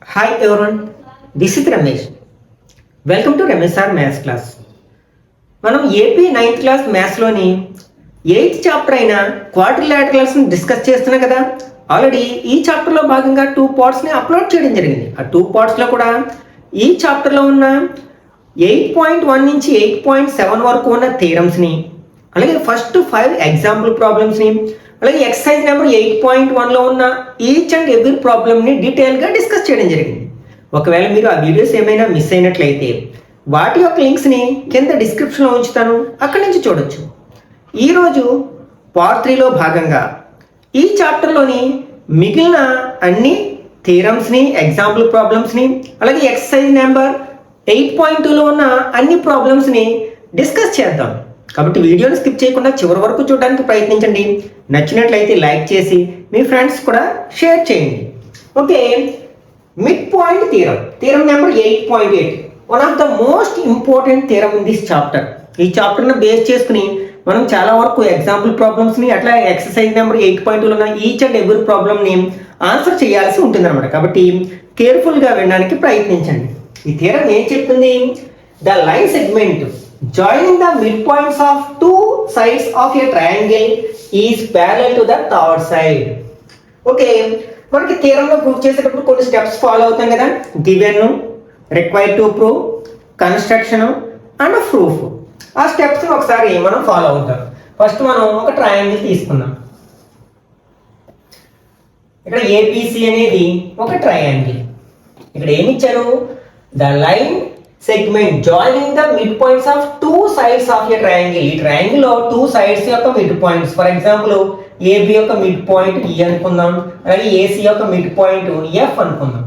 Hi everyone, this is Ramesh. Welcome to Ramesh Sir Maths class. మనం AP 9th class మ్యాథ్స్లోని 8th chapter అయిన క్వాడ్రిలాటరల్స్ని discuss చేస్తున్నాం కదా. ఆల్రెడీ ఈ చాప్టర్లో భాగంగా 2 పార్ట్స్ని అప్లోడ్ చేయడం జరిగింది. ఆ 2 పార్ట్స్లో కూడా ఈ చాప్టర్లో ఉన్న 8.1 నుంచి 8.7 వరకు ఉన్న థీరమ్స్ని, అలాగే ఫస్ట్ 5 ఎగ్జాంపుల్ ప్రాబ్లమ్స్ని, అలాగే ఎక్సర్సైజ్ నెంబర్ 8.1లో ఉన్న ఈచ్ అండ్ ఎవ్రీ ప్రాబ్లమ్ని డీటెయిల్గా డిస్కస్ చేయడం జరిగింది. ఒకవేళ మీరు ఆ వీడియోస్ ఏమైనా మిస్ అయినట్లయితే వాటి యొక్క లింక్స్ని కింద డిస్క్రిప్షన్లో ఉంచుతాను, అక్కడి నుంచి చూడొచ్చు. ఈరోజు పార్ట్ 3లో భాగంగా ఈ చాప్టర్లోని మిగిలిన అన్ని థీరమ్స్ని, ఎగ్జాంపుల్ ప్రాబ్లమ్స్ని, అలాగే ఎక్సర్సైజ్ నెంబర్ 8.2లో ఉన్న అన్ని ప్రాబ్లమ్స్ని డిస్కస్ చేద్దాం. కాబట్టి వీడియోని స్కిప్ చేయకుండా చివరి వరకు చూడడానికి ప్రయత్నించండి. నచ్చినట్లయితే లైక్ చేసి మీ ఫ్రెండ్స్ కూడా షేర్ చేయండి. Okay, mid point theorem number 8.8, one of the most important theorem in this chapter. ఈ చాప్టర్ని బేస్ చేసుకుని మనం చాలా వరకు ఎగ్జాంపుల్ ప్రాబ్లమ్స్ని, అట్లా ఎక్సర్సైజ్ నెంబర్ 8.2లో ఉన్న ఈచ్ అండ్ ఎవ్రీ ప్రాబ్లమ్ని ఆన్సర్ చేయాల్సి ఉంటుంది అనమాట. కాబట్టి కేర్ఫుల్గా వినడానికి ప్రయత్నించండి. ఈ థీరం ఏం చెప్తుంది? The line segment joining the midpoints of two sides of a triangle is parallel to the third side. Okay, మనకి థీరంలో ప్రూవ్ చేసేటప్పుడు కొన్ని స్టెప్స్ ఫాలో అవుతాం కదా. Given, required to prove, construction and proof. ఆ స్టెప్స్ ఒకసారి మనం ఫాలో అవుతాం. First మనం ఒక ట్రయాంగిల్ తీసుకుందాం. ఇక్కడ ఏబిసి అనేది ఒక ట్రయాంగిల్. ఇక్కడ ఏమి ఇచ్చారు? The line segment joining the mid points of 2 sides of a triangle. ఈ ట్రయాంగిల్ లో 2 sides యొక్క mid points, for example AB యొక్క మిడ్ పాయింట్ ఈ అనుకుందాం, అలాగే ఏసి యొక్క మిడ్ పాయింట్ ఎఫ్ అనుకుందాం.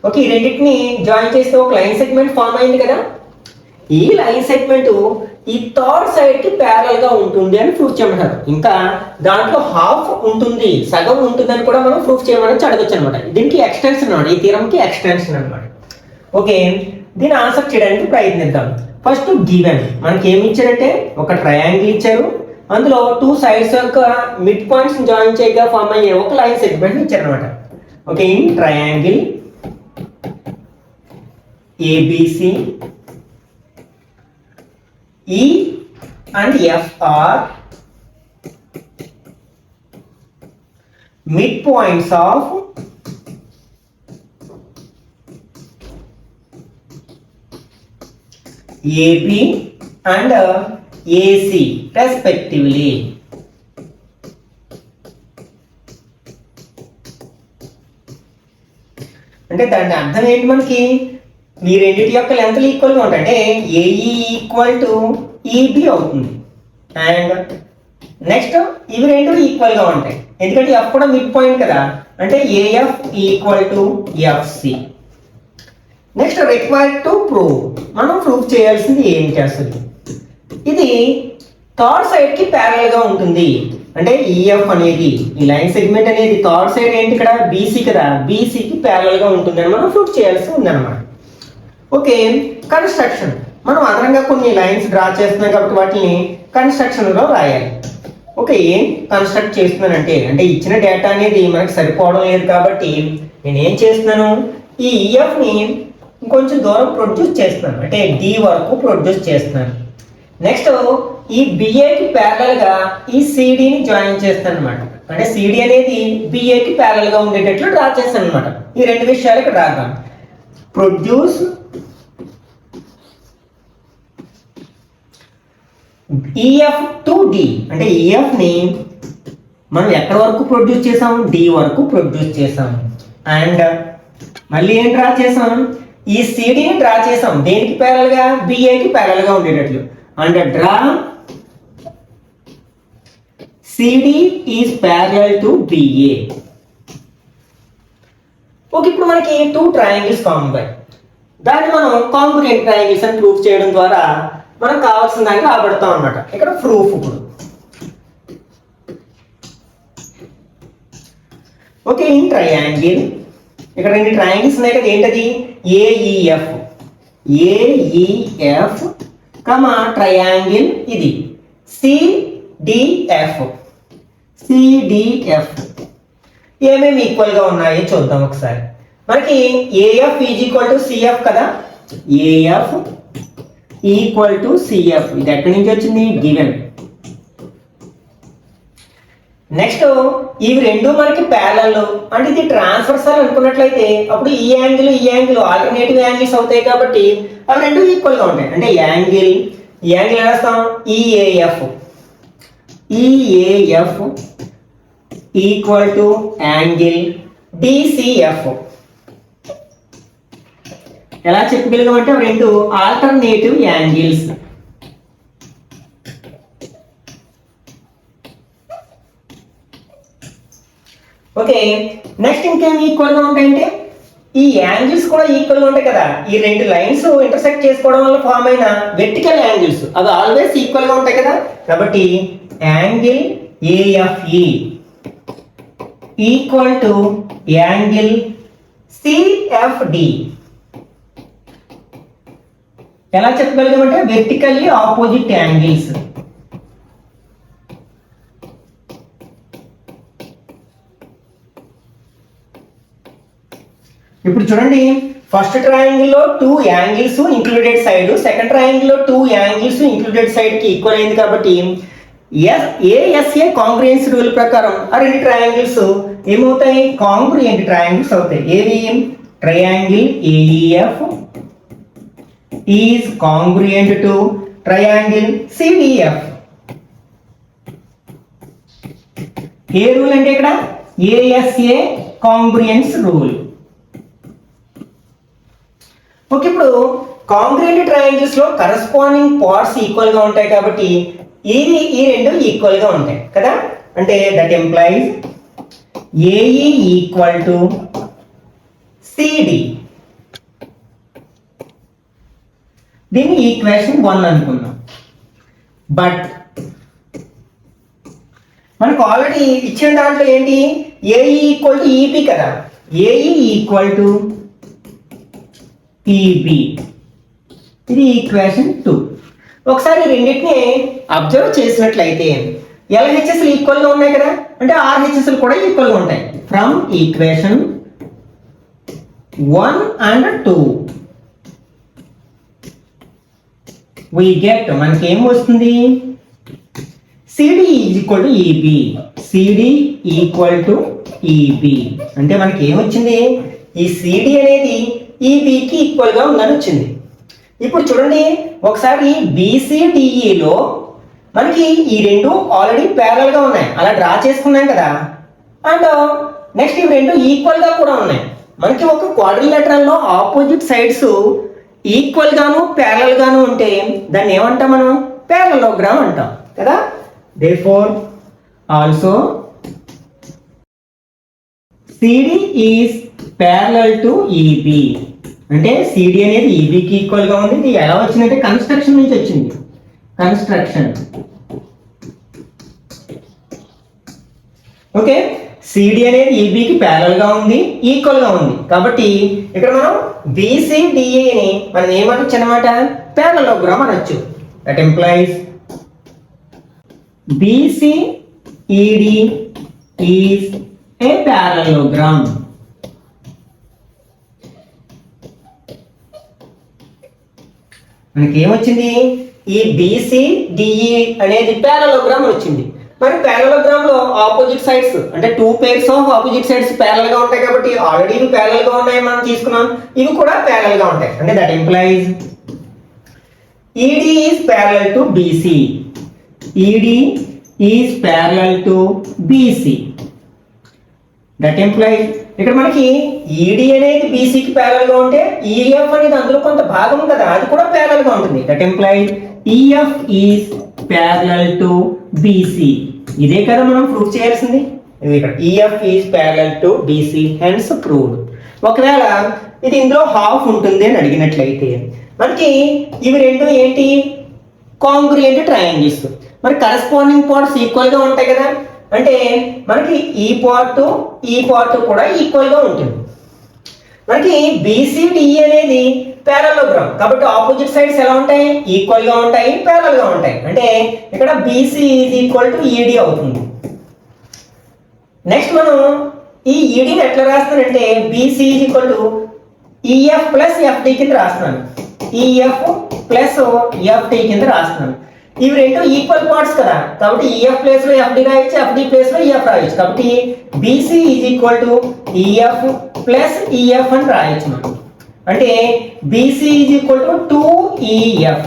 ఓకే, ఈ రెండింటిని జాయిన్ చేస్తే ఒక లైన్ సెగ్మెంట్ ఫామ్ అయింది కదా. ఈ లైన్ సెగ్మెంట్ ఈ థర్డ్ సైడ్ కి ప్యారల్ గా ఉంటుంది అని ప్రూఫ్ చేయమంటారు. ఇంకా దాంట్లో హాఫ్ ఉంటుంది, సగం ఉంటుందని కూడా మనం ప్రూఫ్ చేయమని అడగచ్చు అనమాట. దీనికి ఎక్స్టెన్షన్ అనమాట, ఈ థీరంకి ఎక్స్టెన్షన్ అనమాట. ఓకే, దీన్ని ఆన్సర్ చేయడానికి ప్రయత్నిద్దాం. ఫస్ట్ గివెన్ మనకి ఏమి ఇచ్చారంటే ఒక ట్రయాంగిల్ ఇచ్చారు, అందులో 2 sides యొక్క మిడ్ పాయింట్స్ జాయిన్ చేయగా ఫామ్ అయ్యే ఒక లైన్ సెగ్మెంట్ ఇచ్చారు అనమాట. ఓకే, ఇన్ ట్రయాంగిల్ ఏబిసి ఈ and F are mid points of AB and AC respectively. అంటే దాని అర్థం ఏంటి? మనకి ఈ రెండింటి యొక్క లెంత్లు ఈక్వల్గా ఉంటాయి. అంటే ఏఈ ఈక్వల్ టు ఈబి అవుతుంది. అండ్ నెక్స్ట్ ఇవి రెండు ఈక్వల్గా ఉంటాయి, ఎందుకంటే ఎఫ్ కూడా మిడ్ పాయింట్ కదా. అంటే AF equal to FC. Next required to prove, మనం ప్రూవ్ చేయాల్సింది ఏంటి అసలు? ఇది థర్డ్ సైడ్ కి ప్యారల్ గా ఉంటుంది. అంటే ఈఎఫ్ అనేది, ఈ లైన్ సెగ్మెంట్ అనేది థర్డ్ సైడ్ ఏంటి ఇక్కడ బీసీ కదా, బీసీకి ప్యారల్ గా ఉంటుంది అని మనం ప్రూవ్ చేయాల్సి ఉంది అనమాట. ఓకే, కన్స్ట్రక్షన్ మనం అదనంగా కొన్ని లైన్స్ డ్రా చేస్తున్నాం కాబట్టి వాటిని కన్స్ట్రక్షన్ లో రాయాలి. ఓకే, ఏం కన్స్ట్రక్ట్ చేస్తున్నానంటే, అంటే ఇచ్చిన డేటా అనేది మనకి సరిపోవడం లేదు కాబట్టి నేను ఏం చేస్తున్నాను, ఈ ఈఎఫ్ ని ఇంకొంచెం దూరం ప్రొడ్యూస్ చేస్తున్నాను, అంటే డి వరకు ప్రొడ్యూస్ చేస్తున్నాను. నెక్స్ట్ ఈ బిఏకి ప్యారల్ గా ఈ సిడిని జాయిన్ చేస్తాను అనమాట. అంటే సిడి అనేది బిఏకి ప్యారల్ గా ఉండేటట్లు డ్రా చేస్తాను అనమాట. ఈ రెండు విషయాలు ఇక్కడ రాద్దాం. ప్రొడ్యూస్ ఈఎఫ్ టు డి, అంటే ఈఎఫ్ ని మనం ఎక్కడి వరకు ప్రొడ్యూస్ చేసాం? డి వరకు ప్రొడ్యూస్ చేసాం. అండ్ మళ్ళీ ఏం డ్రా చేసాం? ఈ సిడిని డ్రా చేసాం, దేనికి ప్యారల్ గా? బిఏకి ప్యారల్ గా ఉండేటట్లు. And draw CD is parallel to BA. Okay, ఇప్పుడు మనకి 2 triangles ఫామ్ అయ్యాయి. దాన్ని మనం కాంగ్రుయెంట్ ట్రయాంగిల్స్ అని ప్రూఫ్ చేయడం ద్వారా మనం కావాల్సిన దానికి రాబడతాం అనమాట. ఇక్కడ ప్రూఫ్ ఇప్పుడు ఓకే, ఇన్ ట్రయాంగిల్ ఇక్కడ 2 ట్రయాంగిల్స్ ఉన్నాయి కదా. ఏంటది? ఏఈఎఫ్, ఏఈఎఫ్ కమా ట్రయాంగిల్ ఇది సిడిఎఫ్, సిడిఎఫ్ ఏమేమి ఈక్వల్ గా ఉన్నాయో చూద్దాం ఒకసారి. మనకి AF is equal to CF కదా, ఏఎఫ్ ఈక్వల్ టు సిఎఫ్. ఇది ఎక్కడి నుంచి వచ్చింది? గివెన్. నెక్స్ట్ ఇవి రెండు మనకి ప్యారలల్, అంటే ఇది ట్రాన్స్వర్సల్ అనుకున్నట్లయితే అప్పుడు ఈ యాంగిల్ ఆల్టర్నేటివ్ యాంగిల్స్ అవుతాయి కాబట్టి అవి రెండు ఈక్వల్ గా ఉంటాయి. అంటే యాంగిల్ ఎలా రాస్తాం? EAF equal to angle DCF. ఎలా చెప్పగలిగామంటే అవి రెండు ఆల్టర్నేటివ్ యాంగిల్స్. ఓకే, నెక్స్ట్ ఇంకేం ఈక్వల్ గా ఉంటాయంటే ఈ యాంగిల్స్ కూడా ఈక్వల్ గా ఉంటాయి కదా. ఈ రెండు లైన్స్ ఇంటర్సెక్ట్ చేసుకోవడం వల్ల ఫామ్ అయిన వెర్టికల్ యాంగిల్స్ అవి ఆల్వేస్ ఈక్వల్ గా ఉంటాయి కదా. కాబట్టి angle AFE equal to angle CFD. ఎలా చెప్పగలిగామంటే వెర్టికల్లీ ఆపోజిట్ యాంగిల్స్. ఇప్పుడు చూడండి, ఫస్ట్ ట్రయాంగిల్ లో 2 angles included side, second triangle లో 2 యాంగిల్స్ ఇంక్లూడెడ్ సైడ్ కి ఈక్వల్ అయింది కాబట్టి ఏఎస్ఏ కాంగ్రుయెన్స్ రూల్ ప్రకారం ఆ రెండు ట్రయాంగిల్స్ ఏమవుతాయి? కాంగ్రుయెంట్ ట్రయాంగిల్స్ అవుతాయి. ఏవి? Triangle AEF is congruent to triangle CDF. ఏ రూల్ అంటే ఇక్కడ ఏఎస్ఏ కాంగ్రుయెన్స్ రూల్. ఓకే, ఇప్పుడు కాంగ్రుయెంట్ ట్రయాంగిల్స్ లో కరెస్పాండింగ్ పార్ట్స్ ఈక్వల్ గా ఉంటాయి కాబట్టి ఈ రెండు ఈక్వల్ గా ఉంటాయి కదా. అంటే that implies AE equal to CD. దీన్ని ఈక్వేషన్ 1 అనుకుందాం. బట్ మనకు ఆల్రెడీ ఇచ్చిన దాంట్లో ఏంటి? ఏఈ ఈక్వల్ టు ఈబి కదా. ఏఈ ఈక్వల్ టు ఈబి, ఇది ఈక్వేషన్ 2. ఒకసారి రెండింటిని అబ్జర్వ్ చేసినట్లయితే ఎల్హెచ్ఎస్లు ఈక్వల్ గా ఉన్నాయి కదా, అంటే ఆర్హెచ్ఎస్లు కూడా ఈక్వల్ గా ఉంటాయి. From equation 1 and 2 we get, మనకి ఏం వస్తుంది? CD is equal to EB. CD equal to EB అంటే మనకి ఏమొచ్చింది? ఈ సిడి అనేది ఈబికి ఈక్వల్ గా ఉందని వచ్చింది. ఇప్పుడు చూడండి, ఒకసారి బీసీడిఈలో మనకి ఈ రెండు ఆల్రెడీ ప్యారల్ గా ఉన్నాయి, అలా డ్రా చేసుకున్నాం కదా. అండ్ నెక్స్ట్ ఇవి రెండు ఈక్వల్ గా కూడా ఉన్నాయి. మనకి ఒక క్వాడ్రిలేటరల్ లో ఆపోజిట్ సైడ్స్ ఈక్వల్ గాను ప్యారల్ గాను ఉంటే దాన్ని ఏమంటాం మనం? ప్యారలోగ్రామ్ అంటాం కదా. Therefore also CD is parallel to EB. అంటే సిడి అనేది ఈబికి ఈక్వల్ గా ఉంది. ఇది ఎలా వచ్చిందంటే కన్స్ట్రక్షన్ నుంచి వచ్చింది. కన్స్ట్రక్షన్. ఓకే, సిడి అనేది ఈబికి ప్యారల్ గా ఉంది, ఈక్వల్ గా ఉంది. కాబట్టి ఇక్కడ మనం బీసీడిఏని మనం ఏమనొచ్చు అన్నమాట? ప్యారలోగ్రామ్ అనొచ్చు. That implies BCED is a parallelogram. మనకి ఏమొచ్చింది? ఈ బీసీడిఈ అనేది ప్యారలోగ్రామ్ వచ్చింది. మరి ప్యారలోగ్రామ్ లో ఆపోజిట్ సైడ్స్ అంటే 2 pairs of opposite sides parallel గా ఉంటాయి కాబట్టి ఆల్రెడీ ఇవి ప్యారల్ గా ఉన్నాయి మనం తీసుకున్నాం, ఇవి కూడా ప్యారల్ గా ఉంటాయి. అంటే దట్ ఎంప్లాయిస్ ఈడి ఈజ్ ప్యారలల్ టు బీసీ. ఈడి is parallel to BC. That employees ఇక్కడ మనకి ఈడి అనేది బీసీకి ప్యారల్ గా ఉంటే ఈఎఫ్ అనేది అందులో కొంత భాగం కదా, అది కూడా ప్యారల్ గా ఉంటుంది. That employees EF is parallel to BC. ఇదే కదా మనం ప్రూవ్ చేయాల్సింది. ఇక్కడ EF is parallel to BC, hence proved. ఒకవేళ ఇది ఇందులో హాఫ్ ఉంటుంది అని అడిగినట్లయితే మనకి ఇవి రెండు ఏంటి? కాంగ్రుయెంట్ ట్రయాంగిల్స్. మరి కరెస్పాండింగ్ పార్ట్స్ ఈక్వల్ గా ఉంటాయి కదా, అంటే మనకి ఈ పార్ట్ కూడా ఈక్వల్ గా ఉంటుంది. మనకి బీసీడిఈ అనేది ప్యారలోగ్రామ్ కాబట్టి ఆపోజిట్ సైడ్స్ ఎలా ఉంటాయి? ఈక్వల్ గా ఉంటాయి, ప్యారల్ గా ఉంటాయి. అంటే ఇక్కడ బీసీ ఈజ్ ఈక్వల్ టు ఈడి అవుతుంది. నెక్స్ట్ మనం ఈ ఈడీని ఎట్లా రాస్తానంటే BC equal to EF plus FD కింద రాస్తున్నాను. ఈఎఫ్ ప్లస్ ఎఫ్డి కింద రాస్తున్నాను. ఇవి రెండు ఈక్వల్ పార్ట్స్ కదా, కాబట్టి ఈఎఫ్ ప్లేస్ లో ఎఫ్డి రాయొచ్చు, ఎఫ్డి ప్లేస్ లో ఈఎఫ్ రాయొచ్చు. కాబట్టి BC is equal to EF plus EF అని రాయొచ్చు మనం. అంటే BC is equal to 2EF.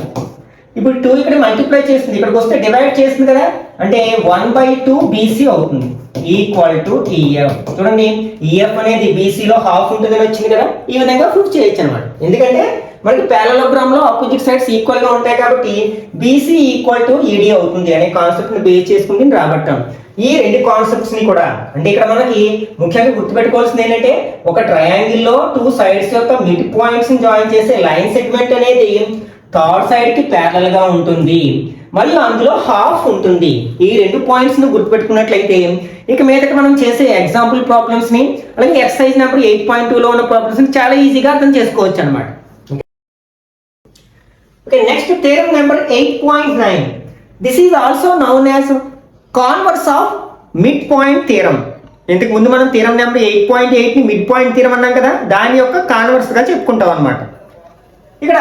ఇప్పుడు 2 ఇక్కడ మల్టిప్లై చేస్తుంది, ఇక్కడికి వస్తే డివైడ్ చేస్తుంది కదా, అంటే 1/2 BC అవుతుంది ఈక్వల్ టు EF. చూడండి, EF అనేది BC లో హాఫ్ ఉంటుందని వచ్చింది కదా, ఈ విధంగా ప్రూఫ్ చేయొచ్చు అనమాట. ఎందుకంటే మనకి పారలలోగ్రామ్ లో ఆపోజిట్ సైడ్స్ ఈక్వల్ గా ఉంటాయి కాబట్టి BC ఈక్వల్ టు ED అవుతుంది అనే కాన్సెప్ట్ ని బేస్ చేసుకుని రాబట్టాం. ఈ రెండు కాన్సెప్ట్స్ ని కూడా అంటే ఇక్కడ మనకి ముఖ్యంగా గుర్తుపెట్టుకోవాల్సింది ఏంటంటే ఒక ట్రయాంగిల్ లో 2 సైడ్స్ యొక్క మిడ్ పాయింట్స్ ని జాయిన్ చేసే లైన్ సెగ్మెంట్ అనేది థర్డ్ సైడ్ కి ప్యారలల్ గా ఉంటుంది మరియు అందులో హాఫ్ ఉంటుంది. ఈ రెండు పాయింట్స్ ను గుర్తుపెట్టుకున్నట్లయితే ఇక మీదట మనం చేసే ఎగ్జాంపుల్ ప్రాబ్లమ్స్ ని అలాగే ఎక్సర్సైజ్ నెంబర్ 8.2 లో ఉన్న ప్రాబ్లమ్స్ ని చాలా ఈజీగా అర్థం చేసుకోవచ్చు అన్నమాట. Okay, next theorem number 8.9. This is also noun as converse of mid point theorem. ఇంతకు ముందు మనం థియరం నెంబర్ 8.8 ని మిడ్ పాయింట్ థియరం అన్నాం కదా, దాని యొక్క కాన్వర్స్ గా చెప్పుకుంటాం అన్నమాట. ఇక్కడ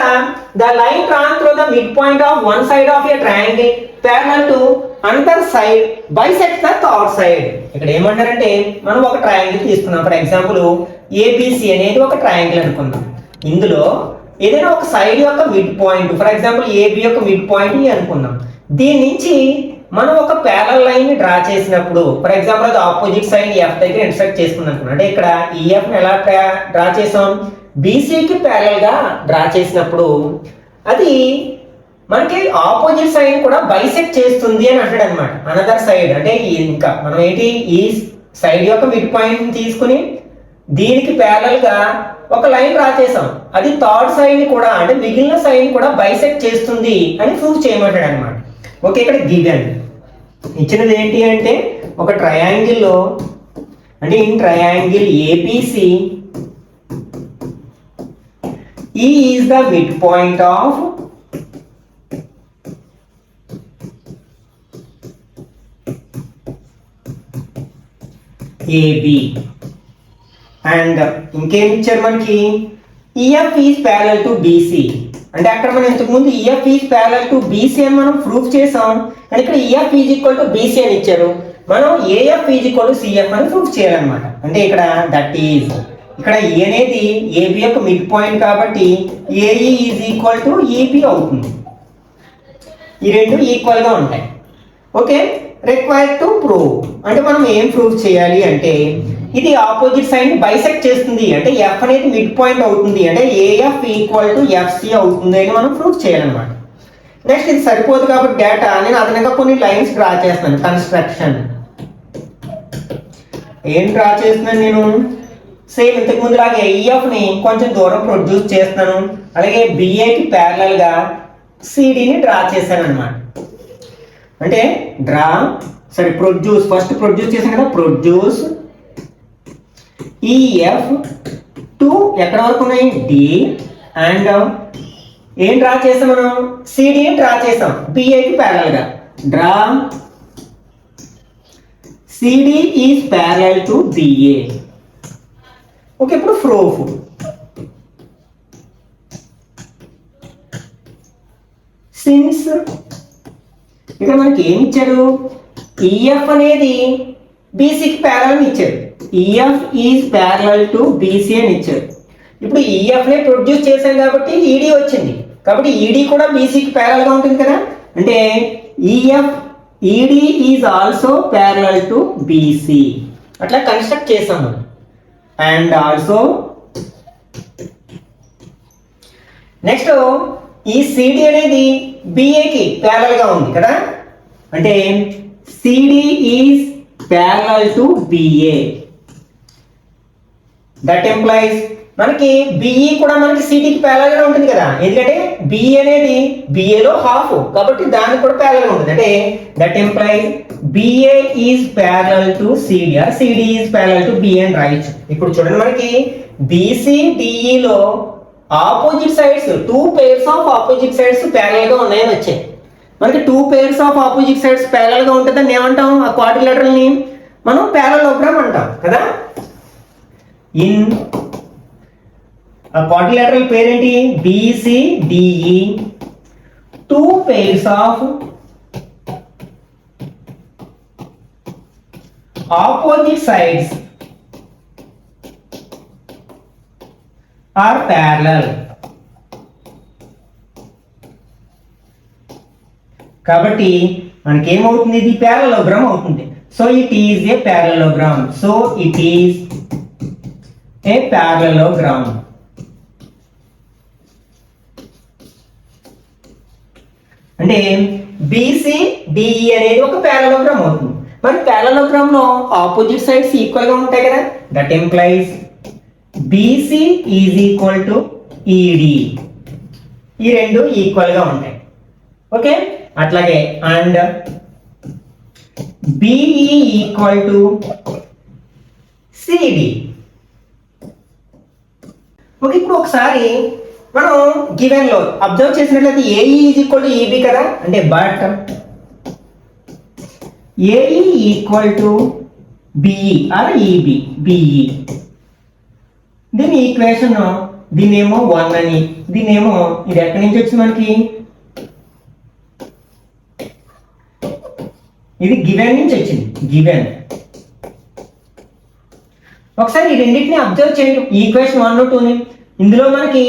the line drawn through the mid point of one side of a triangle parallel to another side bisects the third side. ఇక్కడ ఏమంటారంటే మనం ఒక ట్రయాంగిల్ తీసుకున్నాం. ఫర్ ఎగ్జాంపుల్ ABC అనేది ఒక ట్రయాంగిల్ అనుకుందాం. ఇందులో ఏదైనా ఒక సైడ్ యొక్క mid point, for example AB యొక్క మిడ్ పాయింట్ అనుకుందాం. దీని నుంచి మనం ఒక ప్యారలల్ లైన్ ని డ్రా చేసినప్పుడు, ఫర్ ఎగ్జాంపుల్ అది ఆపోజిట్ సైడ్ F దగ్గర ఇంటర్సెక్ట్ చేసుకుందాం. అంటే ఇక్కడ EF ని ఎలా డ్రా చేసాం, BC కి ప్యారలల్ గా డ్రా చేసినప్పుడు అది మనకి ఆపోజిట్ సైడ్ కూడా బైసెక్ట్ చేస్తుంది అని అంటాడు అనమాట. అనదర్ సైడ్ అంటే ఇంకా మనం ఏంటి ఈ సైడ్ యొక్క మిడ్ పాయింట్ తీసుకుని దీనికి ప్యారలల్ గా ఒక లైన్ డ్రా చేసాం, అది థర్డ్ సైడ్ ని కూడా అంటే మిగిలిన సైడ్ కూడా బైసెక్ట్ చేస్తుంది అని ప్రూవ్ చేయమంటాడు అనమాట. ఓకే, ఇక్కడ గివెన్ ఇచ్చినది ఏంటి అంటే ఒక ట్రయాంగిల్ లో అంటే in triangle ABC E is the midpoint of AB and ఇంకేం ఇచ్చారు మనకి EF is parallel to BC. అంటే అక్కడ మనం ఇంతకు ముందు EF is parallel to BC అని మనం ప్రూఫ్ చేసాం, కానీ ఇక్కడ EF is equal to BC అని ఇచ్చారు. మనం AF is equal to CF అని ప్రూఫ్ చేయాలన్నమాట. అంటే ఇక్కడ దట్ ఈజ్ ఇక్కడ E అనేది AB యొక్క మిడ్ పాయింట్ కాబట్టి AE is equal to EB అవుతుంది. ఈ రెండు ఈక్వల్ గా ఉంటాయి. ఓకే, రిక్వైర్డ్ టు ప్రూవ్ అంటే మనం ఏం ప్రూవ్ చేయాలి అంటే ఇది ఆపోజిట్ సైడ్ ని బైసెక్ట్ చేస్తుంది అంటే F అనేది మిడ్ పాయింట్ అవుతుంది అంటే AF ఈక్వల్ టు FC అవుతుంది అని మనం ప్రూవ్ చేయాలన్నమాట. నెక్స్ట్ ఇది సరిపోదు కాబట్టి డేటా నేను అదనంగా కొన్ని లైన్స్ డ్రా చేస్తాను. కన్స్ట్రక్షన్ ఏం డ్రా చేస్తున్నాను నేను, సేమ్ ఇంతకు ముందు లాగే EF ని కొంచెం దూరం ప్రొడ్యూస్ చేస్తున్నాను, అలాగే BA కి ప్యారలల్ గా CD ని డ్రా చేశాను అనమాట. అంటే డ్రా ప్రొడ్యూస్ ఫస్ట్ ప్రొడ్యూస్ చేశాను కదా, ప్రొడ్యూస్ EF టు ఎక్కడ వరకు ఉన్నాయి D అండ్ ఏం డ్రా చేసాం మనం CD ని డ్రా చేసాం BA కి ప్యారలల్ గా. Draw CD is parallel to BA. Okay, ఇప్పుడు ప్రూఫ్ సిన్స్ ఇక్కడ మనకి ఏమి ఇచ్చారు, EF అనేది BC కి ప్యారలల్ ఇచ్చారు. EF is parallel to BC అని ఇచ్చారు. ఇప్పుడు EF నే ప్రొడ్యూస్ చేశాం కాబట్టి ED వచ్చింది, కాబట్టి ED కూడా BC కి ప్యారలల్ గా ఉంటుంది కదా. అంటే ED is also parallel to BC అట్లా కన్స్ట్రక్ట్ చేసాము. అండ్ ఆల్సో నెక్స్ట్ ఈ CD అనేది BA కి ప్యారలల్ గా ఉంది కదా, అంటే CD is parallel to BA. That employees మనకి BE కూడా మనకి CD కి ప్యారలల్ గా ఉంటుంది కదా, ఎందుకంటే BE అనేది BA లో హాఫ్ కాబట్టి దానికి కూడా ప్యారలల్ గా ఉంటుంది. అంటే that employees BA is parallel to CD or CD is parallel to BA అని రాయొచ్చు. ఇప్పుడు చూడండి మనకి BC DE లో opposite sides 2 pairs of opposite sides parallel గా ఉన్నాయని వచ్చాయి. మనకి 2 pairs of opposite sides parallel గా ఉంటుందని ఏమంటాం ఆ క్వాడ్రిలేటరల్ ని మనం ప్యారలోగ్రామ్ అంటాం కదా. ఇన్ క్వాడ్రిలేటరల్ పేరేంటి? BCDE, 2 pairs of opposite sides are parallel. కాబట్టి మనకి ఏమవుతుంది? ఇది ప్యారలోగ్రామ్ అవుతుంది. So it is a parallelogram. So it is a parallelogram. అంటే BCDE అనేది ఒక ప్యారలోగ్రామ్ అవుతుంది. మరి ప్యారలోగ్రామ్ లో ఆపోజిట్ సైడ్స్ ఈక్వల్ గా ఉంటాయి కదా. That implies BC is equal to ED. ఈ రెండు ఈక్వల్ గా ఉంటాయి. ఓకే, అట్లాగే and BE equal to CD. Okay, ఇప్పుడు ఒకసారి మనం గివెన్ లో అబ్జర్వ్ చేసినట్లయితే AE is equal to EB కదా. అంటే but AE equal to BE or EB, BE. దీని ఈక్వేషన్ దీనేమో 1 అని, దీనేమో ఇది ఎక్కడి నుంచి వచ్చింది మనకి? ఇది గివెన్ నుంచి వచ్చింది. గివెన్. ఒకసారి ఈ రెండింటిని అబ్జర్వ్ చేయండి. ఈక్వేషన్ 1, 2ని. ఇందులో మనకి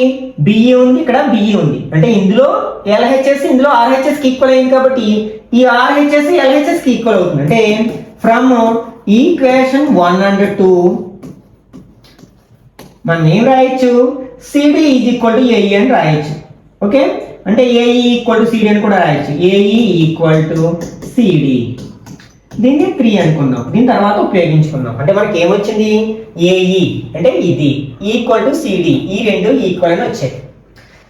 BE ఉంది, ఇక్కడ BE ఉంది. అంటే ఇందులో LHS, ఇందులో RHS కి ఈక్వల్ అయింది కాబట్టి ఈ RHS LHS కి ఈక్వల్ అవుతుంది. అంటే ఫ్రమ్ ఈక్వేషన్ 1 and 2 మనం ఏం రాయొచ్చు? CD is equal to AE అని రాయొచ్చు. ఓకే, అంటే AE ఈక్వల్ టు CD అని కూడా రాయొచ్చు. AE equal to CD. దీన్ని 3 అనుకుందాం, దీని తర్వాత ఉపయోగించుకుందాం. అంటే మనకి ఏమొచ్చింది? AE అంటే ఇది ఈక్వల్ టు CD. ఈ రెండు ఈక్వల్ అని వచ్చాయి.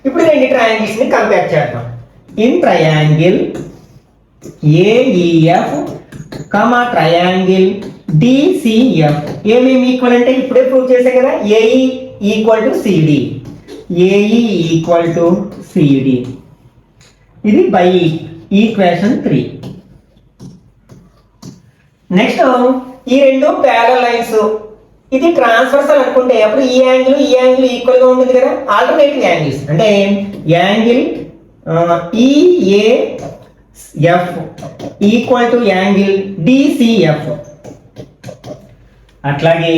ఇప్పుడు రెండు ట్రయాంగిల్స్ ని కంపేర్ చేద్దాం. In triangle AEF comma triangle DCF ఏమేమి ఈక్వల్ అంటే ఇప్పుడే ప్రూవ్ చేసాం కదా. AE equal to CD, AE equal to CD. ఇది బై ఈక్వేషన్ 3. నెక్స్ట్ ఈ రెండు ప్యారలల్ లైన్స్. ఇది ట్రాన్స్వర్సల్ అనుకుంటే అప్పుడు ఈ యాంగిల్ ఈక్వల్ గా ఉంటుంది కదా. ఆల్టర్నేటివ్ యాంగిల్స్ అంటే angle EAF equal to angle DCF. అట్లాగే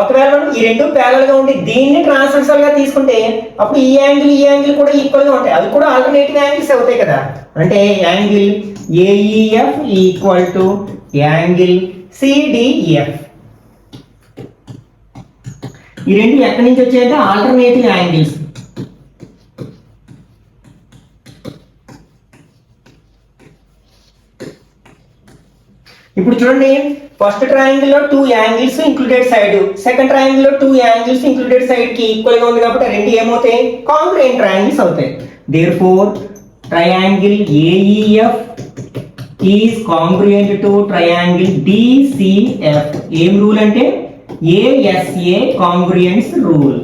ఒకవేళ మనం ఈ రెండు ప్యారలల్ గా ఉండి దీన్ని ట్రాన్స్వర్సల్ గా తీసుకుంటే అప్పుడు ఈ యాంగిల్ కూడా ఈక్వల్ గా ఉంటాయి. అవి కూడా ఆల్టర్నేటివ్ యాంగిల్స్ అవుతాయి కదా. అంటే angle AEF equal to angle CDF. ఈ రెండు ఎక్కడి నుంచి వచ్చాయంటే ఆల్టర్నేటివ్ యాంగిల్స్. ఇప్పుడు చూడండి, ఫస్ట్ ట్రయాంగిల్ లో 2 angles included side, second triangle లో 2 యాంగిల్స్ ఇంక్లూడెడ్ సైడ్ కి ఈక్వల్ గా ఉంది కాబట్టి రెండు ఏమవుతాయి? కాంగ్రుయెంట్ ట్రయాంగిల్స్ అవుతాయి. Therefore triangle AEF is congruent to triangle DCF. ఏం రూల్ అంటే ASA కాంగ్రుయెన్స్ రూల్.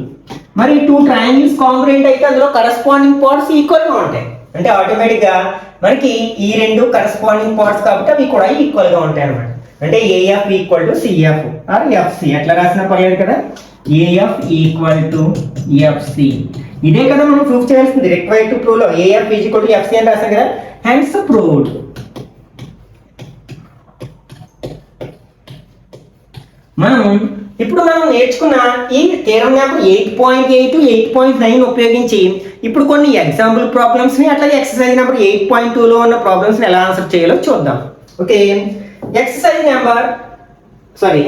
మరి 2 ట్రయాంగిల్స్ కాంగ్రుయెంట్ అయితే అందులో కరెస్పాండింగ్ పార్ట్స్ ఈక్వల్ గా ఉంటాయి. అంటే ఆటోమేటిక్ గా మనకి ఈ రెండు కరెస్పాండింగ్ పార్ట్స్ కాబట్టి అవి కూడా ఈక్వల్ గా ఉంటాయి అన్నమాట. అంటే AF equal to CF or FC. ఎట్లా రాసినా పర్లేదు కదా. AF equal to FC. ఇదే కదా మనం ప్రూఫ్ చేయాల్సింది. రిక్వైర్డ్ టు ప్రూవ్ లో AF ఈక్వల్ టు FC అని రాసాం కదా. Hence proved. ఇప్పుడు మనం నేర్చుకున్న ఈ థియరం నెంబర్ 8.8, 8.9 ఉపయోగించి ఇప్పుడు కొన్ని ఎగ్జాంపుల్ ప్రాబ్లమ్స్ ని అట్లాగే ఎక్సర్సైజ్ నెంబర్ 8.2 లో ఉన్న ప్రాబ్లమ్స్ ని ఎలా ఆన్సర్ చేయాలో చూద్దాం. Okay,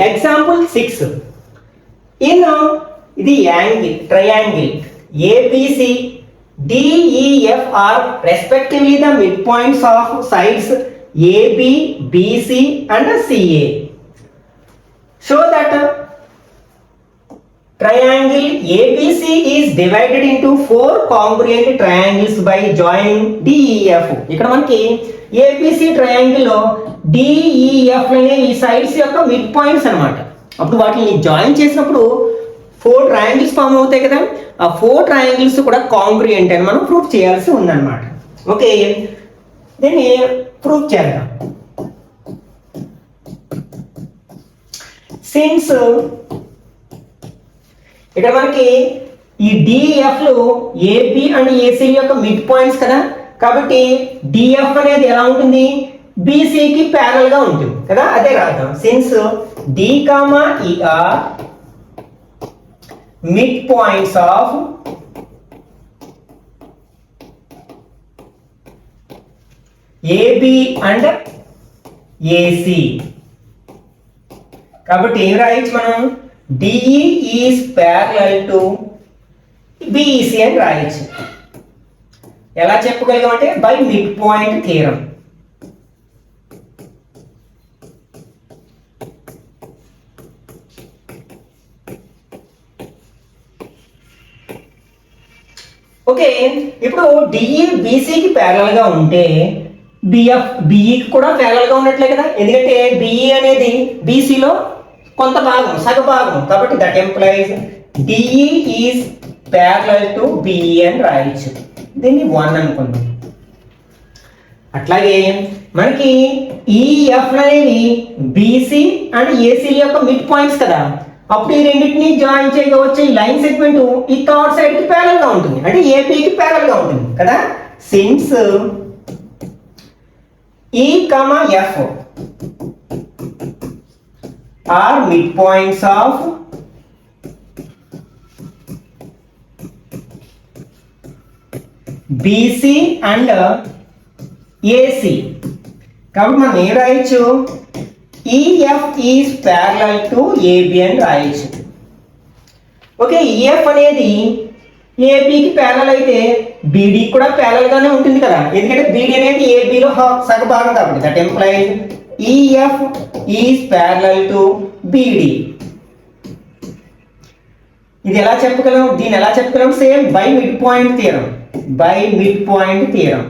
example 6. ఇన్ ఇది angle triangle ABC DEF are respectively the midpoints of sides AB, BC and CA. Show that triangle ABC is divided into 4 congruent triangles by joining DEF. ఇక్కడ మనకి ABC triangle లో DEF అనే ఈ sides యొక్క mid points అన్నమాట. అప్పుడు వాటిని join చేసినప్పుడు 4 ట్రయాంగిల్స్ ఫామ్ అవుతాయి కదా. ఆ 4 ట్రయాంగిల్స్ కూడా కాంగ్రుయెంట్ అని మనం ప్రూఫ్ చేయాల్సి ఉందన్నమాట. ఓకే, దీన్ని ప్రూఫ్ చేద్దాం. సిన్స్ ఇక్కడ మనకి ఈ డిఎఫ్లు ఏబి అండ్ ఏసీ యొక్క మిడ్ పాయింట్స్ కదా, కాబట్టి డిఎఫ్ అనేది ఎలా ఉంటుంది, బీసీకి ప్యారల్ గా ఉంటుంది కదా, అదే రాద్దాం. Since D comma E are mid points of AB and AC, కాబట్టి ఏం రాయొచ్చు మనం, DE is parallel to BC అని రాయొచ్చు. ఎలా చెప్పగలిగామంటే by mid point theorem. Okay, ఇప్పుడు డిఈ బీసీకి ప్యారలల్ గా ఉంటే బిఎఫ్ బిఈకి కూడా ప్యారలల్ గా ఉన్నట్లే కదా, ఎందుకంటే బిఈ అనేది బీసీలో కొంత భాగం, సగ భాగం, కాబట్టి that implies DE is parallel to BE అని రాయొచ్చు. దీన్ని 1 అనుకుందాం. అట్లాగే మనకి ఈఎఫ్ అనేది బీసీ అండ్ ఏసీ యొక్క మిడ్ పాయింట్స్ కదా, అప్పుడు ఈ రెండింటిని జాయిన్ చేయవచ్చు. ఈ లైన్ సెగ్మెంట్ ఈ థర్డ్ సైడ్ కి ప్యారలల్ గా ఉంటుంది, అంటే ఏపీకి ప్యారలల్ గా ఉంటుంది కదా. Since E comma F are mid points of BC and AC, కాబట్టి మనం ఏం రాయొచ్చు, EF is parallel to AB అని రాయొచ్చు. ఓకే, ఈఎఫ్ అనేది ఏబికి ప్యారలల్ అయితే బీడీ కూడా ప్యారలల్ గానే ఉంటుంది కదా, ఎందుకంటే బీడీ అనేది ఏబిలో సగ భాగం కాబట్టి that employees EF is parallel to beedi. ఇది ఎలా చెప్పగలం, దీన్ని ఎలా చెప్పగలం, same by mid point theorem, by mid point theorem.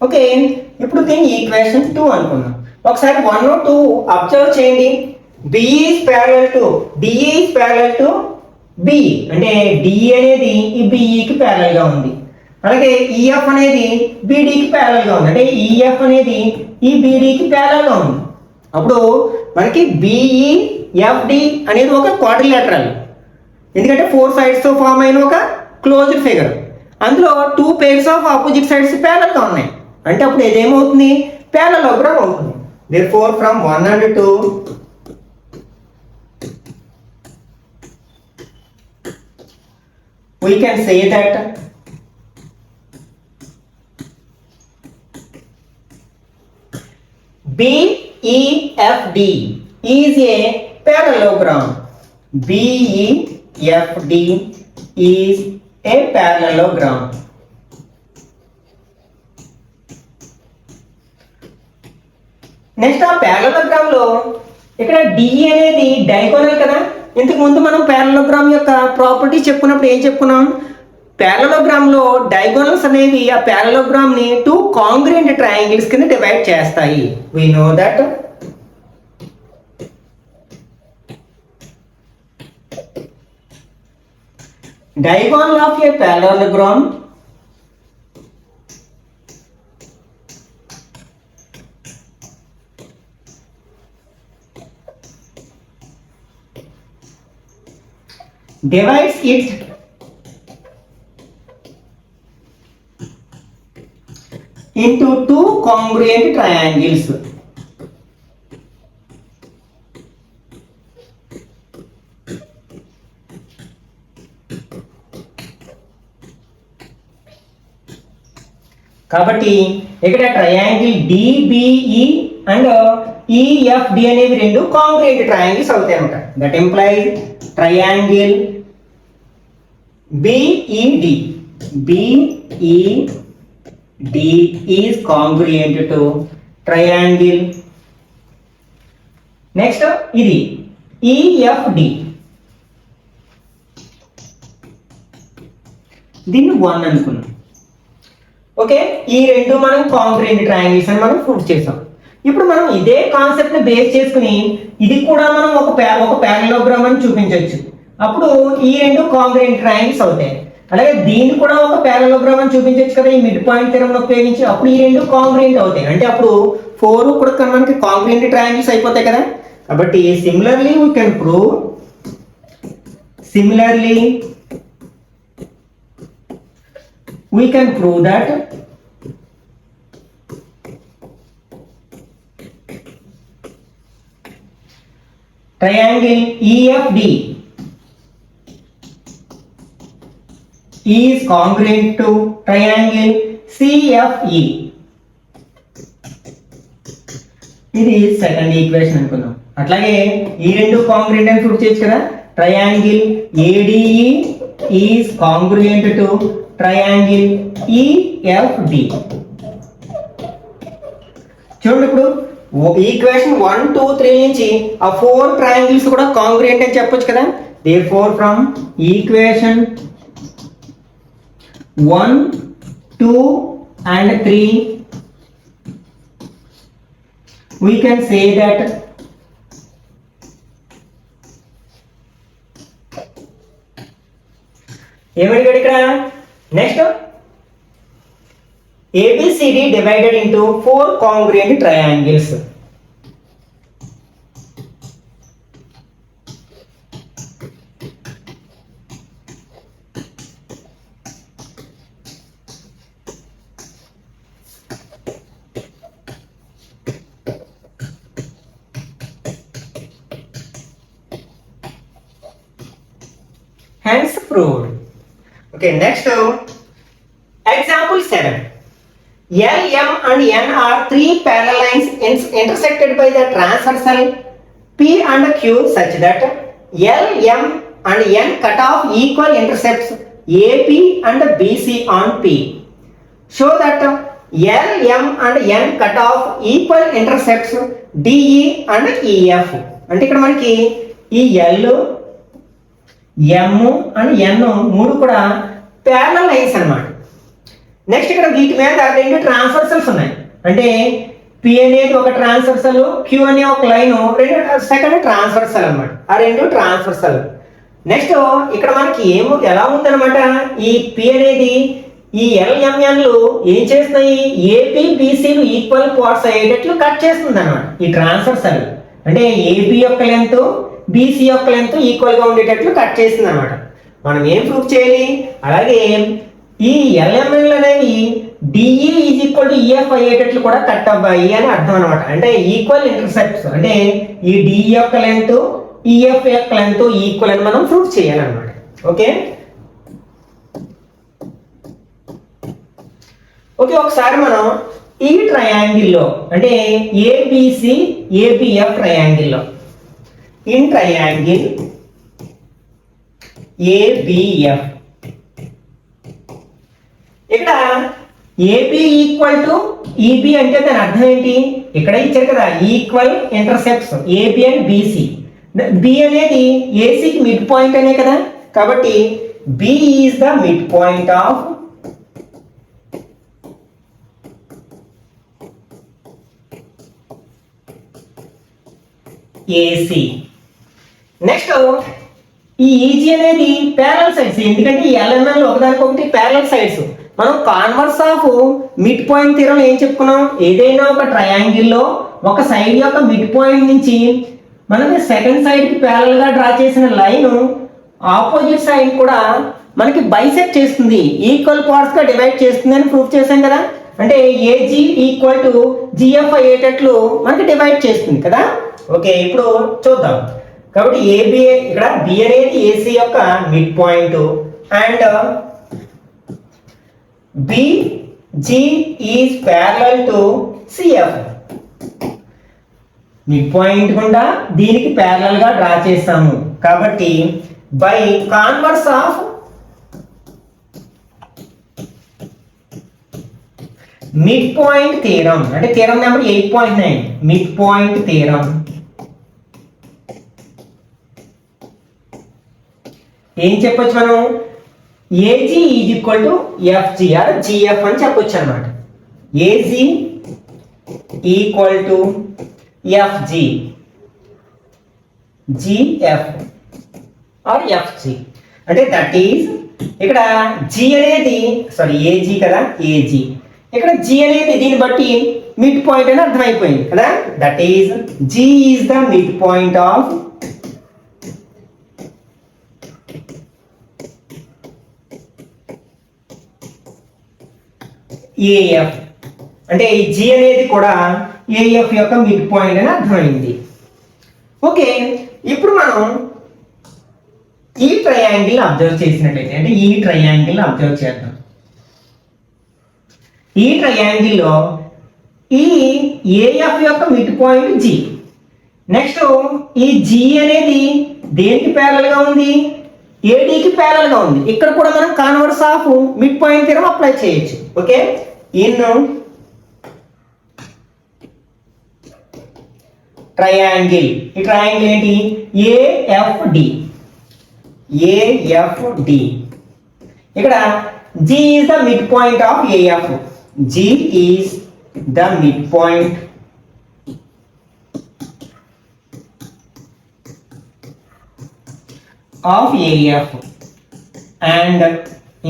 Okay, ఇప్పుడు దీన్ని ఈక్వేషన్ 2 అనుకుందాం. ఒకసారి 1 2 అబ్జర్వ్ చేయండి. BE is parallel to DE is parallel to BE, అంటే డిఈ అనేది ఈ బిఈకి ప్యారలల్ గా ఉంది, అలాగే ఈఎఫ్ అనేది బీడీకి ప్యారలల్ గా ఉంది, అంటే ఈఎఫ్ అనేది ఈ బీడీకి ప్యారలల్ గా ఉంది. అప్పుడు మనకి బిఈఎఫ్డి అనేది ఒక క్వాడ్రిలేటరల్, ఎందుకంటే 4 sides తో ఫామ్ అయిన ఒక క్లోజ్డ్ ఫిగర్, అందులో 2 pairs of opposite sides parallel గా ఉన్నాయి, అంటే అప్పుడు ఇదేమవుతుంది, ప్యారలలోగ్రామ్ అవుతుంది. Therefore from 1 and 2 we can say that BEFD is a parallelogram. BEFD is a parallelogram. Next ఆ ప్యారలలోగ్రామ్ లో ఇక్కడ డిఈ అనేది డయాగోనల్ కదా, ఇంతకు ముందు మనం ప్యారలలోగ్రామ్ యొక్క ప్రాపర్టీ చెప్పుకున్నప్పుడు ఏం చెప్పుకున్నాం, ప్యారలలోగ్రామ్ లో డయాగోనల్స్ అనేవి ఆ ప్యారలలోగ్రామ్ ని 2 కాంగ్రుయెంట్ ట్రయాంగిల్స్ కింద డివైడ్ చేస్తాయి. We know that diagonal of a parallelogram divides it into 2 congruent triangles. కాబట్టి ఇక్కడ ట్రయాంగిల్ డిబిఈ అండ్ ఈఎఫ్డి అనేవి రెండు కాంగ్రుయెంట్ ట్రయాంగిల్స్ అవుతాయి అన్నమాట. That implies triangle BED is congruent to triangle, next ఇది ఈఎఫ్డి, దీన్ని 1 అనుకున్నాం. ఓకే, ఈ రెండు మనం కాంగ్రుయెంట్ ట్రయాంగిల్స్ అని మనం ప్రూవ్ చేసాం. ఇప్పుడు మనం ఇదే కాన్సెప్ట్ ని బేస్ చేసుకుని ఇది కూడా మనం ఒక ప్యారలలోగ్రామ్ అని చూపించవచ్చు. అప్పుడు ఈ రెండు కాంగ్రుయెంట్ ట్రయాంగిల్స్ అవుతాయి. అలాగే దీన్ని కూడా ఒక పారలోగ్రామ్ అని చూపించవచ్చు కదా ఈ మిడ్ పాయింట్ థియరం ఉపయోగించి. అప్పుడు ఈ రెండు కాంగ్రుయెంట్ అవుతాయి. అంటే అప్పుడు 4 కూడా మనకి కాంగ్రుయెంట్ ట్రయాంగిల్స్ అయిపోతాయి కదా. కాబట్టి similarly we can prove that triangle EFD is congruent to triangle CFE. ఇది సెకండ్ ఈక్వేషన్ అనుకుందాం. అట్లాగే ఈ రెండు కాంగ్రుయెంట్ అని ప్రూవ్ చేయొచ్చు కదా. Triangle ADE is congruent to triangle EFD. చూడండి ఇప్పుడు ఈక్వేషన్ 1, 2, 3 నుంచి ఆ 4 ట్రయాంగిల్స్ కూడా కాంగ్రుయెంట్ అని చెప్పొచ్చు కదా. Therefore from equation 1, 2 and 3 we can say that ఏమడిగాడు ఇక్కడ next ABCD divided into 4 congruent triangles. Hence proved. Okay, next example 7. L, M and N are 3 parallel lines intersected by the transversal P and Q such that L, M and N cut off equal intercepts AP and BC on P. Show that L, M and N cut off equal intercepts DE and EF. అంటే ఇక్కడ మనకి ఈ L, M and N మూడు కూడా parallel lines అన్నమాట. Next ఇక్కడ వీటి మీద రెండు ట్రాన్స్వర్సల్స్ ఉన్నాయి. అంటే P అనేది ఒక ట్రాన్స్వర్సల్, Q అనే ఒక లైన్, సెకండ్ ట్రాన్స్వర్సల్ అన్నమాట. ఆ రెండు ట్రాన్స్వర్సల్. నెక్స్ట్ ఇక్కడ మనకి ఎలా ఉందన్నమాట, ఈ P అనేది ఈ LMNలు ఏం చేస్తున్నాయి, ఏపీ బీసీలు ఈక్వల్ పార్ట్స్ అయ్యేటట్లు కట్ చేస్తుంది అన్నమాట ఈ ట్రాన్స్వర్సల్. అంటే ఏపీ యొక్క లెంత్ బీసీ యొక్క లెంత్ ఈక్వల్ గా ఉండేటట్లు కట్ చేస్తుంది అనమాట. మనం ఏం ప్రూఫ్ చేయాలి, అలాగే ఈ ఎల్ఎంఎన్లు అనేవి DE is equal to EF అయ్యేటట్లు కూడా కట్ అవ్వాలి అని అర్థం అనమాట. అంటే ఈక్వల్ ఇంటర్సెప్ట్స్, అంటే ఈ డిఈ యొక్క లెంత్ ఈఎఫ్ యొక్క లెంత్ ఈక్వల్ అని మనం ప్రూఫ్ చేయాలన్నమాట. ఓకే ఓకే ఒకసారి మనం ఈ ట్రయాంగిల్లో అంటే ఏబిసి ఏబిఎఫ్ ట్రయాంగిల్లో ఇన్ ట్రయాంగిల్ ఏబిఎఫ్ ఇక్కడ ఏబి ఈక్వల్ టు ఈబి అంటే దాని అర్థం ఏంటి, ఇక్కడ ఇచ్చారు కదా equal intercepts AB and BC. B అనేది ఏసీకి మిడ్ పాయింట్ అనే కదా, కాబట్టి B is the mid point of AC. Next ఈ ఈజీ అనేది ప్యారలల్ సైడ్స్, ఎందుకంటే ఈ ఎల్ఎంఎల్ ఒకదానికొకటి ప్యారలల్ సైడ్స్. మనం converse of mid point theorem ఏం చెప్పుకున్నాం, ఏదైనా ఒక ట్రయాంగిల్లో ఒక సైడ్ యొక్క మిడ్ పాయింట్ నుంచి మనకి సెకండ్ సైడ్ కి ప్యారలల్ గా డ్రా చేసిన లైన్ ఆపోజిట్ సైడ్ కూడా మనకి బైసెక్ట్ చేస్తుంది, ఈక్వల్ పార్ట్స్ గా డివైడ్ చేస్తుంది అని ప్రూఫ్ చేసాం కదా. అంటే ఏజీ ఈక్వల్ టు జిఎఫ్ అయ్యేటట్లు మనకి డివైడ్ చేస్తుంది కదా. ఓకే ఇప్పుడు చూద్దాం. కాబట్టి ఏబి ఇక్కడ బి అనేది ఏసీ యొక్క mid point and BG is parallel to CF. Mid point గుండా దీనికి ప్యారలల్ గా డ్రా చేస్తాము, కాబట్టి by converse of mid point theorem, అంటే theorem number 8.9 mid point theorem, ఏం చెప్పొచ్చు మనం, AG is equal to FG or GF అని చెప్పొచ్చు అనమాట. AG equal to FG GF or FG, అంటే దట్ ఈజ్ ఇక్కడ జి అనేది ఏజీ కదా, ఏజీ. ఇక్కడ జి అనేది దీన్ని బట్టి మిడ్ పాయింట్ అని అర్థమైపోయింది కదా. That is G is the mid point of AF. అంటే ఈ జి అనేది కూడా ఏఎఫ్ యొక్క మిడ్ పాయింట్ అని అర్థమైంది. ఓకే, ఇప్పుడు మనం ఈ ట్రయాంగిల్ అబ్జర్వ్ చేసినట్లయితే, అంటే ఈ ట్రయాంగిల్ అబ్జర్వ్ చేద్దాం. ఈ ట్రయాంగిల్లో ఈ ఏఎఫ్ యొక్క మిడ్ పాయింట్ జి. నెక్స్ట్ ఈ జి అనేది దేనికి ప్యారలల్ గా ఉంది, ఏడీకి ప్యారలల్ గా ఉంది. ఇక్కడ కూడా మనం converse of mid point theorem apply చేయొచ్చు. ఓకే, ఇన్ ట్రయాంగిల్, ఈ ట్రయాంగిల్ ఏంటి, ఏఎఫ్డి. ఏఎఫ్డి ఇక్కడ G is the mid point of AF. G is the mid point of AF. And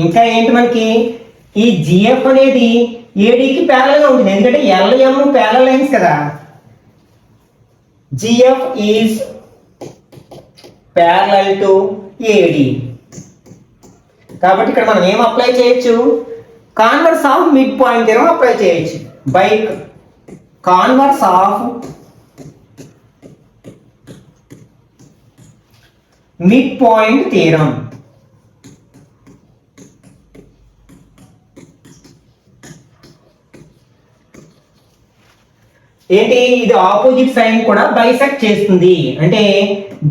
ఇంకా ఏంటి మనకి, ఈ జిఎఫ్ అనేది ఏడీకి ప్యారలల్ గా ఉంటుంది, ఎందుకంటే ఎల్ఎం ప్యారలల్ లైన్స్ కదా. GF is parallel to AD. కాబట్టి ఇక్కడ మనం ఏం అప్లై చేయొచ్చు, converse of mid point theorem apply చేయొచ్చు. By converse of mid point theorem. ఏంటి, ఇది ఆపోజిట్ సైన్ కూడా బైసెక్ట్ చేస్తుంది. అంటే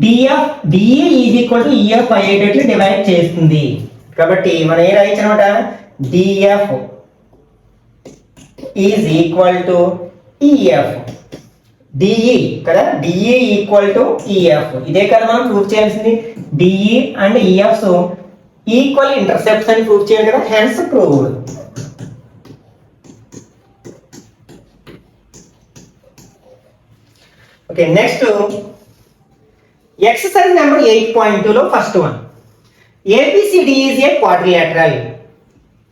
DF DA is equal to EF అయ్యేటట్లు డివైడ్ చేస్తుంది. కాబట్టి మనం ఏం రాయొచ్చు అనమాట, DF is equal to EF. DE కదా, డిఈ ఈక్వల్ టు ఈఎఫ్. ఇదే కదా మనం ప్రూవ్ చేయాల్సింది. డిఈ అండ్ ఈఎఫ్స్ ఈక్వల్ ఇంటర్సెప్ట్స్ అని ప్రూవ్ చేయాలి కదా, hence proved. Okay, next exercise number 8.2 లో first one. ABCD is a quadrilateral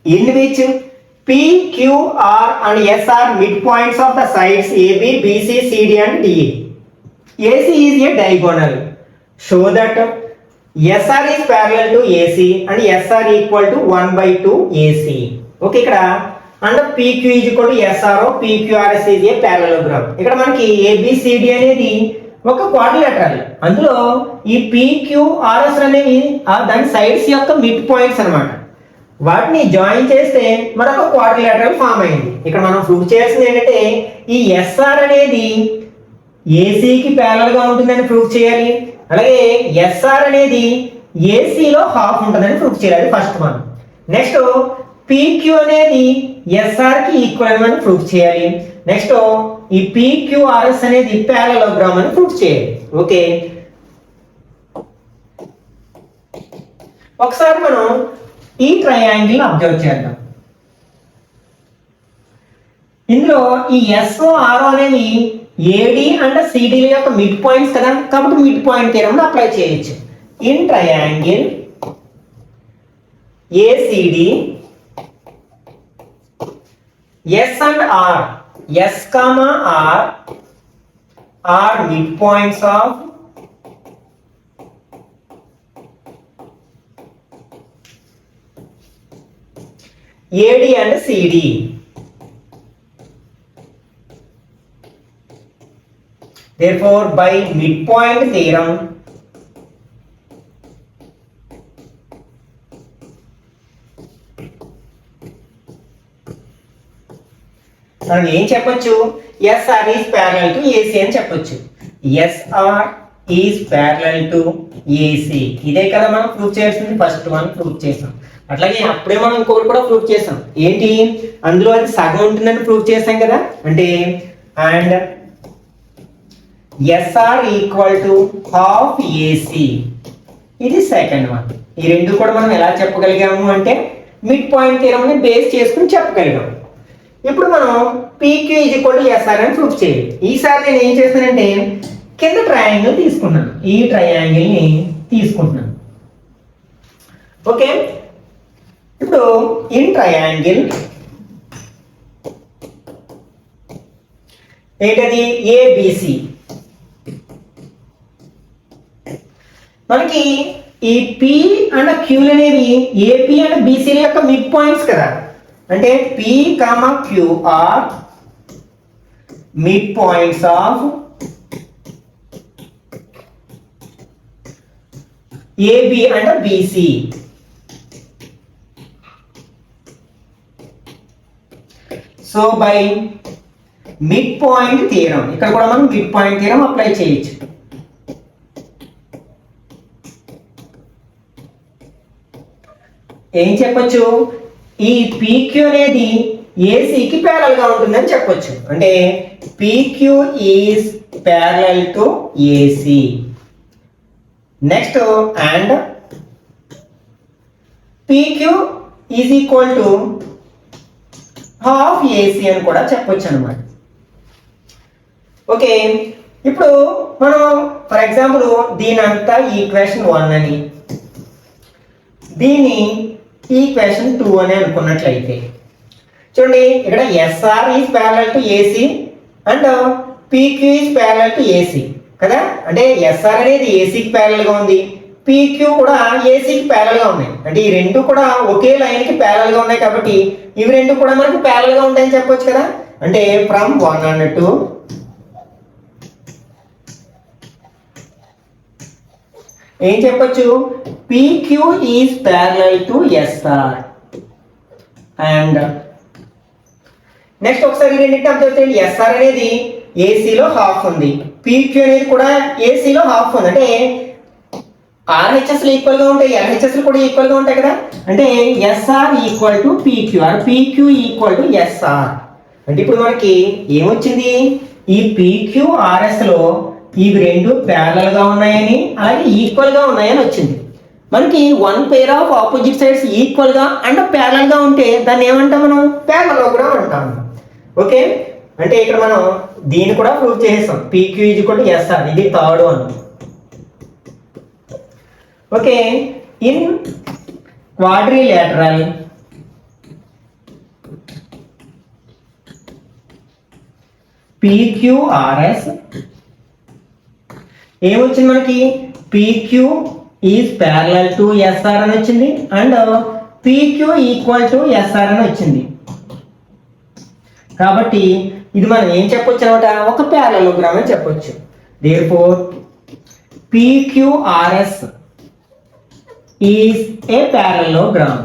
in which P, Q, R and S are midpoints of the sides AB, BC, CD and DE. AC is a diagonal. Show that SR is parallel to AC and SR equal to 1/2 AC. Okay, ఇక్కడ and PQ is equal to SRO, PQRS is a parallelogram. ఇక్కడ మనకి ABCD అనేది ఒక quadrilateral. అందులో ఈ PQRS అనేవి దాని sides యొక్క మిడ్ పాయింట్స్ అన్నమాట. వాటిని జాయిన్ చేస్తే మరొక క్వాడ్రిలేటరల్ ఫామ్ అయింది. ఇక్కడ మనం ప్రూవ్ చేయాల్సింది ఏంటంటే ఈ SR అనేది ఏసీకి ప్యారలల్ గా ఉంటుందని ప్రూవ్ చేయాలి. అలాగే SR అనేది ఏసీలో హాఫ్ ఉంటుందని ప్రూవ్ చేయాలి. అది ఫస్ట్ వన్. నెక్స్ట్ PQ అనేది SR కి ఈక్వల్ అని ప్రూవ్ చేయాలి. నెక్స్ట్ ఈ PQRS అనేది ప్యారలలోగ్రామ్ అని ప్రూవ్ చేయాలి. ఓకే, ఒకసారి మనం ఈ ట్రయాంగిల్ అబ్జర్వ్ చేద్దాం. ఇందులో ఈ SO RO అనేవి AD అండ్ CD యొక్క మిడ్ పాయింట్స్ కదా, కాబట్టి మిడ్ పాయింట్ థియరం అప్లై చేయొచ్చు. In triangle ACD S and R, S comma R are midpoints of AD and CD. Therefore, by midpoint theorem, మనం ఏం చెప్పొచ్చు, SR is parallel to AC అని చెప్పొచ్చు. SR is parallel to AC. ఇదే కదా మనం prove చేయాల్సింది. ఫస్ట్ వన్ ప్రూవ్ చేసాం. అట్లాగే అప్పుడే మనం ఇంకొకటి కూడా ప్రూవ్ చేసాం. ఏంటి, అందులో అది సగం ఉంటుందని ప్రూవ్ చేసాం కదా. అంటే and SR equal to half AC. ఇది సెకండ్ వన్. ఈ రెండు కూడా మనం ఎలా చెప్పగలిగాము అంటే మిడ్ పాయింట్ థియరం ని బేస్ చేసుకుని చెప్పగలిగాము. ఇప్పుడు మనం PQ is equal to SR అని ప్రూవ్ చేయాలి. ఈసారి నేను ఏం చేస్తానంటే కింద ట్రయాంగిల్ తీసుకున్నాను. ఈ ట్రయాంగిల్ ని తీసుకుంటున్నాను. ఓకే, ఇప్పుడు ఇన్ ట్రయాంగిల్ ఏంటది ఏబిసి, మనకి ఈ పి అండ్ క్యూలు అనేవి ఏపీ అండ్ బీసీల యొక్క మిడ్ పాయింట్స్ కదా, అంటే P comma Q are mid points of AB and BC. So by mid point theorem, ఇక్కడ కూడా మనం మిడ్ పాయింట్ థియరం అప్లై చేయొచ్చు. ఏం చెప్పొచ్చు, ఈ పీక్యూ అనేది ఏసీకి ప్యారల్ గా ఉంటుందని చెప్పొచ్చు. అంటే PQ is parallel to AC. Next and PQ is equal to half AC అని కూడా చెప్పొచ్చు అనమాట. ఓకే, ఇప్పుడు మనం ఫర్ ఎగ్జాంపుల్ దీనంతా ఈక్వేషన్ 1 అని, దీన్ని ఈక్వేషన్ 2 అని అనుకున్నట్లయితే చూడండి, ఇక్కడ SR is parallel to AC and PQ is parallel to AC కదా. అంటే ఎస్ఆర్ అనేది ఏసీకి ప్యారల్ గా ఉంది, పీక్యూ కూడా ఏసీకి ప్యారల్ గా ఉన్నాయి. అంటే ఈ రెండు కూడా ఒకే లైన్ కి ప్యారల్ గా ఉన్నాయి కాబట్టి ఇవి రెండు కూడా మనకు ప్యారల్ గా ఉంటాయని చెప్పొచ్చు కదా. అంటే ఫ్రమ్ 1 and 2 ఏం చెప్పొచ్చు, PQ is parallel to SR and next ఒకసారి రెండింటి అబ్జర్వ్ చేయండి. ఎస్ఆర్ అనేది ఏసీలో హాఫ్ ఉంది, పీక్యూ అనేది కూడా ఏసీలో హాఫ్ ఉంది. అంటే ఆర్హెచ్ఎస్లు ఈక్వల్ గా ఉంటాయి, ఎల్హెచ్ఎస్లు కూడా ఈక్వల్ గా ఉంటాయి కదా. అంటే SR equal to PQ or PQ equal to SR. అంటే ఇప్పుడు మనకి ఏమొచ్చింది, ఈ పీక్యూ ఆర్ఎస్ లో ఇవి రెండు ప్యారలల్ గా ఉన్నాయని అలాగే ఈక్వల్ గా ఉన్నాయని వచ్చింది. మనకి one pair of opposite sides equal గా అండ్ ప్యారలల్ గా ఉంటే దాన్ని ఏమంటాం, మనం ప్యారలలోగ్రామ్ అంటాం. ఓకే, అంటే ఇక్కడ మనం దీన్ని కూడా ప్రూవ్ చేసేస్తాం, PQ is equal to SR. ఇది third one. Okay, in quadrilateral PQRS ఏమొచ్చింది మనకి, PQ is parallel to SR అని వచ్చింది and PQ equal to SR అని వచ్చింది. కాబట్టి ఇది మనం ఏం చెప్పొచ్చు అనమాట, ఒక ప్యారలలోగ్రామ్ అని చెప్పొచ్చు. Therefore PQRS is a parallelogram.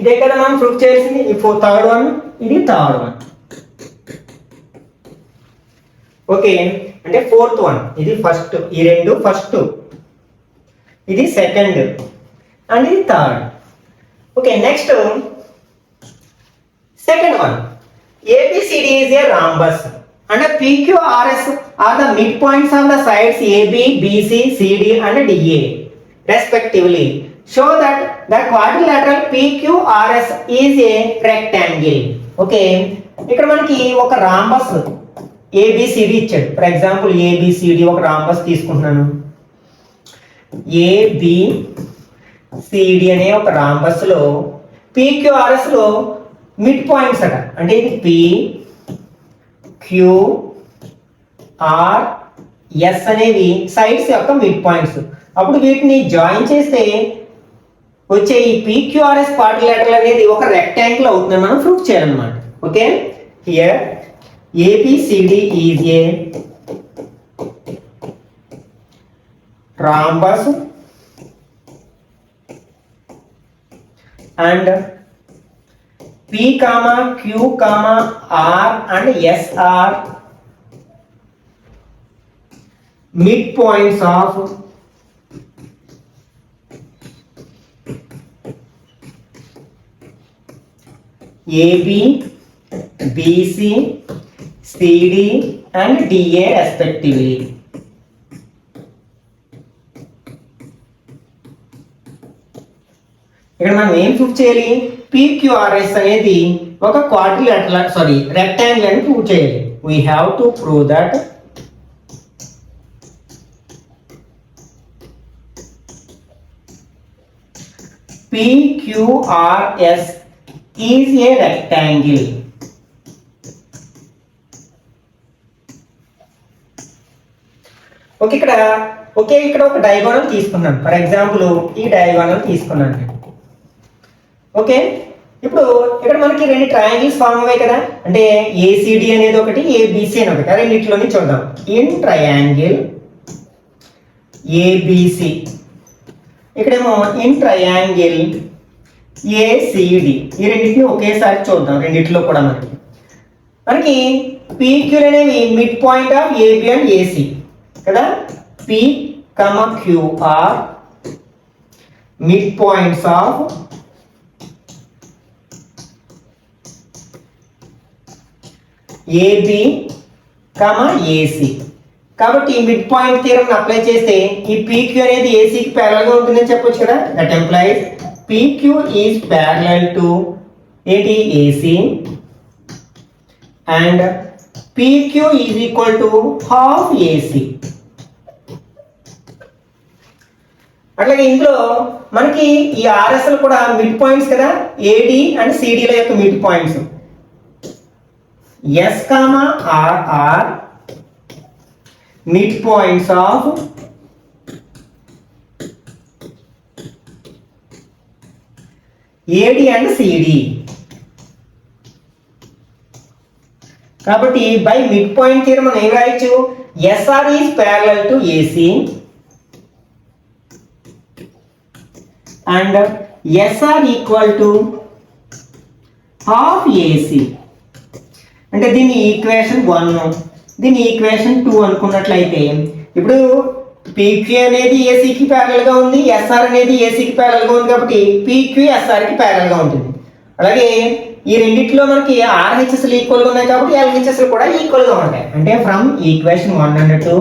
ఇదే కదా మనం ప్రూఫ్ చేసింది. ఈ థర్డ్ వన్, ఇది థర్డ్ వన్. ఓకే, అంటే ఫోర్త్ వన్, ఇది ఫస్ట్, ఈ రెండు ఫస్ట్, ఇది సెకండ్ అండ్ ఇది third. Okay, next second one, ABCD is a rhombus and PQRS are the midpoints of the sides AB, BC, CD and DA respectively. Show that the quadrilateral PQRS is a rectangle. Okay, ఇక్కడ మనకి ఒక rhombus ABCD ఇచ్చాడు. For example ABCD ఒక rhombus తీసుకుంటున్నాను. ABCD అనే ఒక rhombus లో PQRS లో మిడ్ పాయింట్స్ అట. అంటే ఇది PQRS అనేవి సైడ్స్ యొక్క మిడ్ పాయింట్స్. అప్పుడు వీటిని జాయిన్ చేస్తే వచ్చే ఈ PQRS క్వాడ్రిలేటరల్ అనేది ఒక రెక్టాంగిల్ అవుతుంది మనం ప్రూఫ్ చేయాలన్నమాట. Okay, here ABCD is a rhombus and P, Q, R and S are midpoints of AB, BC, CD and DA respectively. ఇక్కడ మనం ఏం ప్రూఫ్ చేయాలి, PQRS అనేది ఒక రెక్టాంగిల్ అని ప్రూవ్ చేయాలి. We have to prove that PQRS is a rectangle. Okay, ఇక్కడ ఒక డయాగోనల్ తీసుకున్నాను. ఫర్ ఎగ్జాంపుల్ ఈ డయాగోనల్ తీసుకున్నాను. ఓకే, ఇప్పుడు ఇక్కడ మనకి రెండు ట్రయాంగిల్స్ ఫామ్ అయ్యాయి కదా, అంటే ఏసీడి అనేది ఒకటి, ఏబిసి అని ఒకటి. రెండిట్లోని చూద్దాం. ఇన్ ట్రయాంగిల్ ఏబిసి, ఇక్కడేమో ఇన్ ట్రయాంగిల్ ఏసిడి. ఈ రెండింటిని ఒకేసారి చూద్దాం. రెండిట్లో కూడా మనకి PQ అనేవి mid point of AB and AC కదా. P, Q are mid points of AB, AC. కాబట్టి మిడ్ పాయింట్ థియరం అప్లై చేస్తే ఈ PQ అనేది AC కి ప్యారలల్ గా ఉంటుందని చెప్పొచ్చు కదా. That employees PQ is parallel to AC and PQ is equal to half AC. అట్లాగే ఇందులో మనకి ఈ ఆర్ఎస్ఎల్ కూడా మిడ్ పాయింట్స్ కదా, ఏడి అండ్ సిడిల యొక్క mid points. S comma R mid points of AD and CD. కాబట్టి బై మిడ్ పాయింట్ థియరం మనం ఏం రాయొచ్చు? SR is parallel to AC and SR equal to half AC. అంటే దీన్ని ఈక్వేషన్ 1, దీన్ని ఈక్వేషన్ 2 అనుకున్నట్లయితే ఇప్పుడు PQ అనేది ఏసీకి ప్యారలల్ గా ఉంది, SR అనేది ఏసీకి ప్యారలల్ గా ఉంది, కాబట్టి PQ SR కి ప్యారలల్ గా ఉంటుంది. అలాగే ఈ రెండిట్లో మనకి RHS ఈక్వల్ గా ఉన్నాయి కాబట్టి LHS కూడా ఈక్వల్ గా ఉంటాయి. అంటే from equation 1 and 2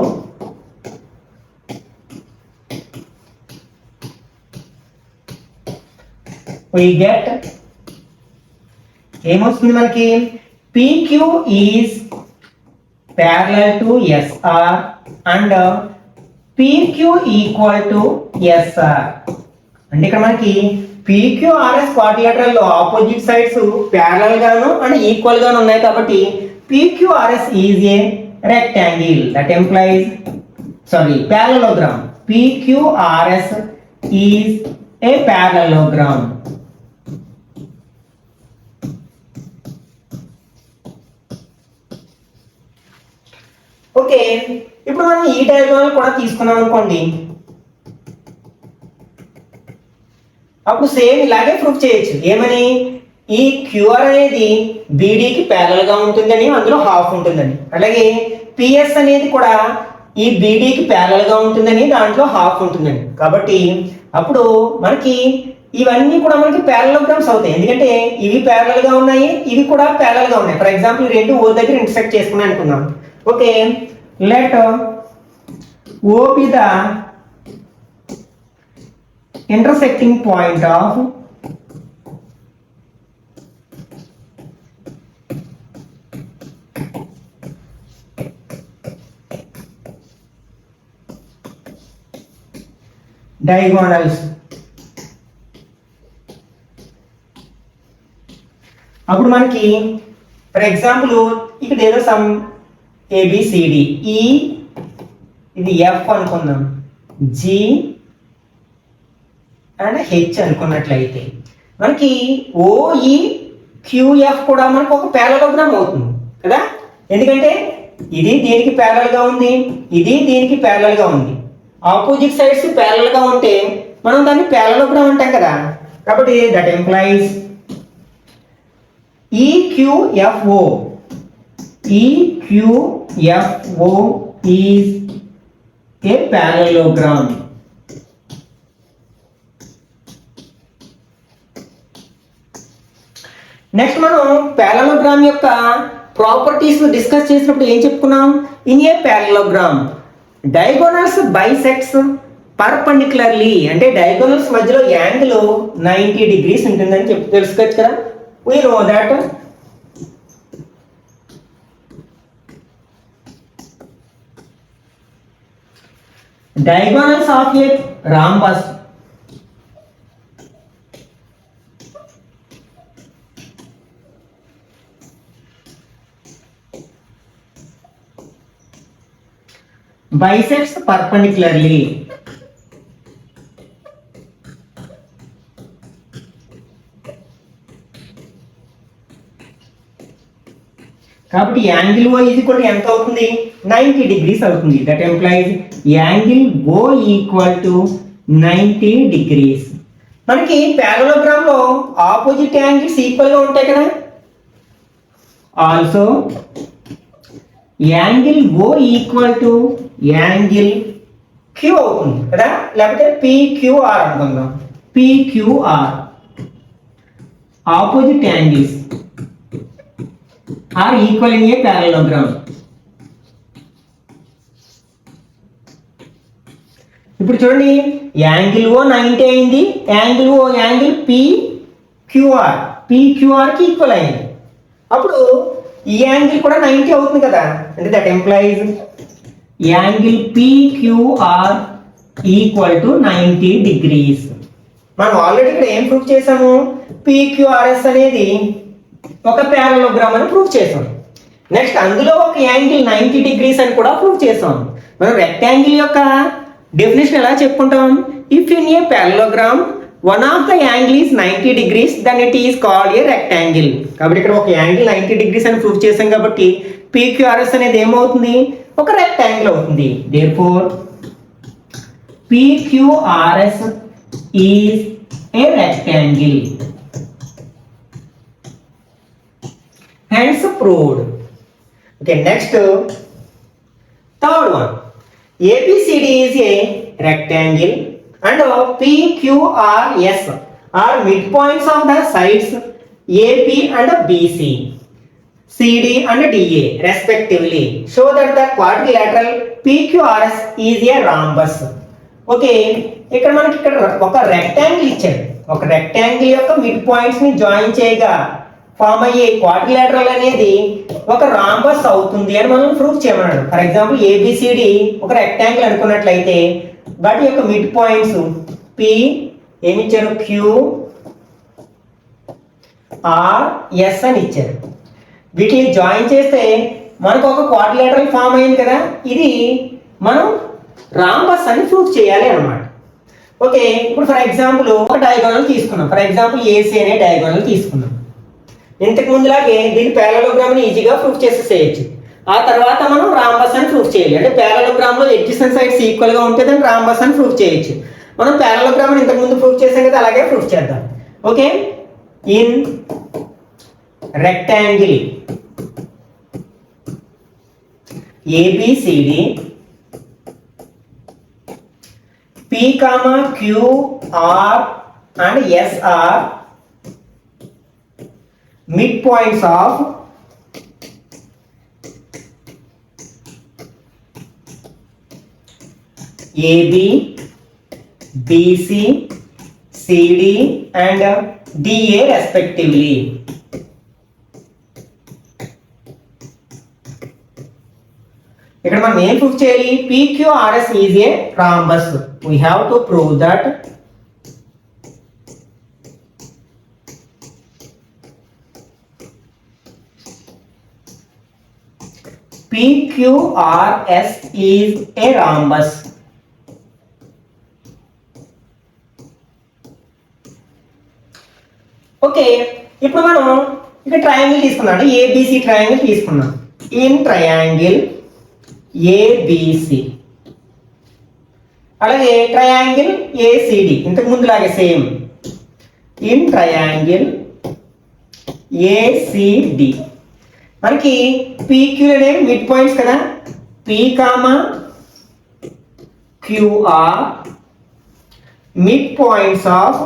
we get ఏమొస్తుంది మనకి? PQ is parallel to SR and PQ equal to SR. అంటే ఇక్కడ మనకి PQRS క్వాడ్రిలేటరల్ లో ఆపోజిట్ సైడ్స్ ప్యారలల్ గాను అండ్ ఈక్వల్ గాను ఉన్నాయి కాబట్టి PQRS is a rectangle. That implies parallelogram. PQRS is a parallelogram. Okay, ఇప్పుడు మనం ఈ డయాగ్రామ్ కూడా తీసుకున్నాం అనుకోండి, అప్పుడు సేమ్ ఇలాగే ప్రూఫ్ చేయొచ్చు. ఏమని? ఈ క్యూఆర్ అనేది బీడీకి ప్యారలల్ గా ఉంటుందని, అందులో హాఫ్ ఉంటుందని. అలాగే పిఎస్ అనేది కూడా ఈ బీడీకి ప్యారలల్ గా ఉంటుందని, దాంట్లో హాఫ్ ఉంటుందని. కాబట్టి అప్పుడు మనకి ఇవన్నీ కూడా మనకి ప్యారలోగ్రామ్స్ అవుతాయి. ఎందుకంటే ఇవి ప్యారలల్ గా ఉన్నాయి, ఇవి కూడా ప్యారలల్ గా ఉన్నాయి. ఫర్ ఎగ్జాంపుల్ ఈ రెండు ఓ దగ్గర ఇంటర్సెక్ట్ చేసుకుని అనుకుందాం. Okay, let O be the intersecting point of diagonals. అప్పుడు మనకి ఫర్ ఎగ్జాంపుల్ ఇక్కడ ఏదో సమ్ ABCD, E ఇది F అనుకుందాం, G అండ్ H అనుకున్నట్లయితే మనకి OEQF కూడా మనకు ఒక ప్యారలోగ్రామ్ అవుతుంది కదా. ఎందుకంటే ఇది దీనికి ప్యారలల్ గా ఉంది, ఇది దీనికి ప్యారలల్ గా ఉంది. ఆపోజిట్ సైడ్స్ ప్యారలల్ గా ఉంటే మనం దాన్ని ప్యారలోగ్రామ్ అంటాం కదా. కాబట్టి that employees EQFO is a parallelogram. Next మనం ప్యారలోగ్రామ్ యొక్క ప్రాపర్టీస్ డిస్కస్ చేసినప్పుడు ఏం చెప్పుకున్నాం? In a parallelogram diagonals bisects perpendicularly, అంటే డయాగోనల్స్ మధ్యలో యాంగిల్ 90 degrees ఉంటుందని తెలుసుకోవచ్చు కదా. we know that diagonals of a rhombus bisects perpendicularly. కాబట్టి యాంగిల్ ఓ ఈజ్ ఈక్వల్ ఎంత అవుతుంది 90 డిగ్రీస్ అవుతుంది. That implies angle O equal to 90 degrees. మనకి పారలోగ్రామ్ లో ఆపోజిట్ యాంగిల్స్ ఈక్వల్ గా ఉంటాయి కదా. Also angle O equal to angle Q అవుతుంది కదా, లేకపోతే పిక్యూఆర్ అనుకుందాం. PQR opposite angles are equal in a parallelogram. ఇప్పుడు చూడండి, యాంగిల్ ఓ 90 అయింది, యాంగిల్ పిక్యూఆర్ కి ఈక్వల్ అయింది. అప్పుడు ఈ యాంగిల్ కూడా 90 అవుతుంది కదా. అంటే that implies angle PQR equal to 90 degrees. మనం ఆల్రెడీ ఇక్కడ ఏం ప్రూవ్ చేసాము, పిక్యూఆర్ఎస్ అనేది ఒక పారలోగ్రామ్ అని ప్రూవ్ చేసాం. నెక్స్ట్ అందులో ఒక యాంగిల్ 90 డిగ్రీస్ అని కూడా ప్రూవ్ చేసాం. మనం రెక్టాంగిల్ యొక్క డెఫినేషన్ ఎలా చెప్పుకుంటాం, if in a parallelogram one of the angle is 90 degrees then it is called a rectangle. కాబట్టి ఇక్కడ ఒక యాంగిల్ 90 డిగ్రీస్ అని ప్రూవ్ చేసాం కాబట్టి పిక్యూఆర్ఎస్ అనేది ఏమవుతుంది, ఒక రెక్టాంగిల్ అవుతుంది. Therefore PQRS is a rectangle. Hence proved. Okay, next third one. ABCD is a rectangle and PQRS are midpoints of the sides AP and BC, CD and DA respectively. Show that the quadrilateral PQRS is a rhombus. Okay, ఇక్కడ మనకి ఇక్కడ ఒక rectangle ఇచ్చారు. ఒక rectangle యొక్క mid points ని join చేయగా form అయ్యే క్వాడ్రిలేటరల్ అనేది ఒక రాంబస్ అవుతుంది అని మనం ప్రూవ్ చేయమన్నాడు. ఫర్ ఎగ్జాంపుల్ ఏబిసిడి ఒక రెక్టాంగిల్ అనుకున్నట్లయితే వాటి యొక్క మిడ్ పాయింట్స్ పి ఏమిచ్చారు, క్యూ ఆర్ ఎస్ అని ఇచ్చారు. వీటిని జాయిన్ చేస్తే మనకు ఒక క్వాడ్రిలేటరల్ ఫామ్ అయింది కదా. ఇది మనం రాంబస్ అని ప్రూవ్ చేయాలి అన్నమాట. ఓకే, ఇప్పుడు ఫర్ ఎగ్జాంపుల్ ఒక డయాగోనల్ తీసుకున్నాం. ఫర్ ఎగ్జాంపుల్ ఏసీ అనే డయాగోనల్ తీసుకున్నాం. ఇంతకు ముందులాగే దీని పారలోగ్రామ్ ని ఈజీగా ప్రూఫ్ చేసేసేయచ్చు. ఆ తర్వాత మనం రాంబస్ అని ప్రూఫ్ చేయాలి. అంటే పారలోగ్రామ్ లో ఎడ్జసెంట్ సైడ్స్ ఈక్వల్ గా ఉంటే దాన్ని రాంబస్ అని ప్రూఫ్ చేయొచ్చు. మనం పారలోగ్రామ్ ని ఇంతకు ముందు ప్రూఫ్ చేసాం కదా, అలాగే ప్రూఫ్ చేద్దాం. Okay, in rectangle ABCD P, Q, R and S are midpoints of AB, BC, CD and DA respectively. ఇక్కడ మనం ఏం ప్రూవ్ చేయాలి, PQRS is a rhombus. We have to prove that PQRS is a rhombus. Okay, ఇప్పుడు మనం ఇక్కడ triangle తీసుకున్నాం, ABC triangle తీసుకున్నాం. In triangle ABC అలాగే ట్రయాంగిల్ ఏసిడి ఇంతకు ముందులాగే సేమ్. ఇన్ ట్రయాంగిల్ ఏసిడి మనకి PQ అనేవి మిడ్ పాయింట్స్ కదా. P, QR mid points of